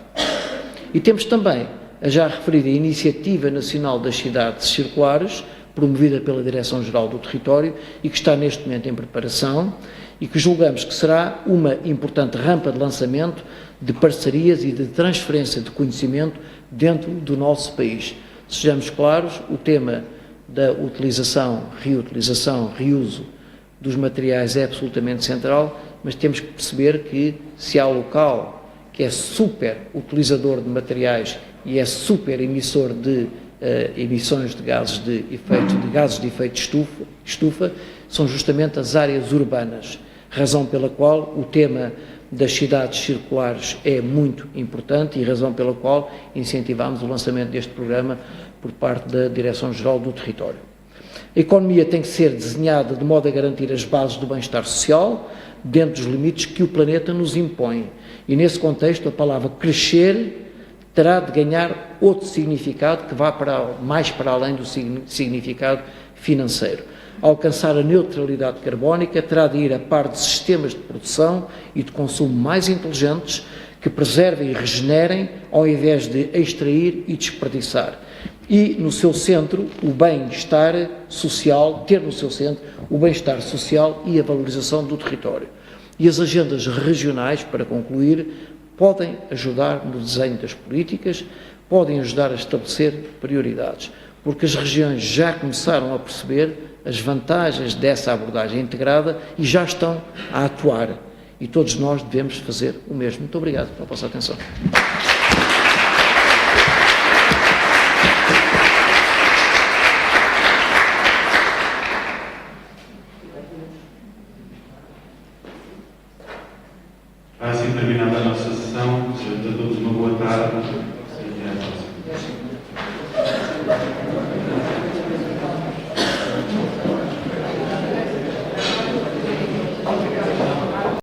E temos também a já referida Iniciativa Nacional das Cidades Circulares, promovida pela Direção-Geral do Território e que está neste momento em preparação e que julgamos que será uma importante rampa de lançamento de parcerias e de transferência de conhecimento dentro do nosso país. Sejamos claros, o tema da utilização, reutilização, reuso dos materiais é absolutamente central, mas temos que perceber que se há local que é super utilizador de materiais e é super emissor de emissões de gases de efeito estufa, são justamente as áreas urbanas, razão pela qual o tema das cidades circulares é muito importante e razão pela qual incentivamos o lançamento deste programa por parte da Direção-Geral do Território. A economia tem que ser desenhada de modo a garantir as bases do bem-estar social, dentro dos limites que o planeta nos impõe. E nesse contexto, a palavra crescer terá de ganhar outro significado que vá mais para além do significado financeiro. Alcançar a neutralidade carbónica terá de ir a par de sistemas de produção e de consumo mais inteligentes que preservem e regenerem ao invés de extrair e desperdiçar. E no seu centro o bem-estar social, ter no seu centro o bem-estar social e a valorização do território. E as agendas regionais, para concluir, podem ajudar no desenho das políticas, podem ajudar a estabelecer prioridades, porque as regiões já começaram a perceber as vantagens dessa abordagem integrada e já estão a atuar. E todos nós devemos fazer o mesmo. Muito obrigado pela vossa atenção.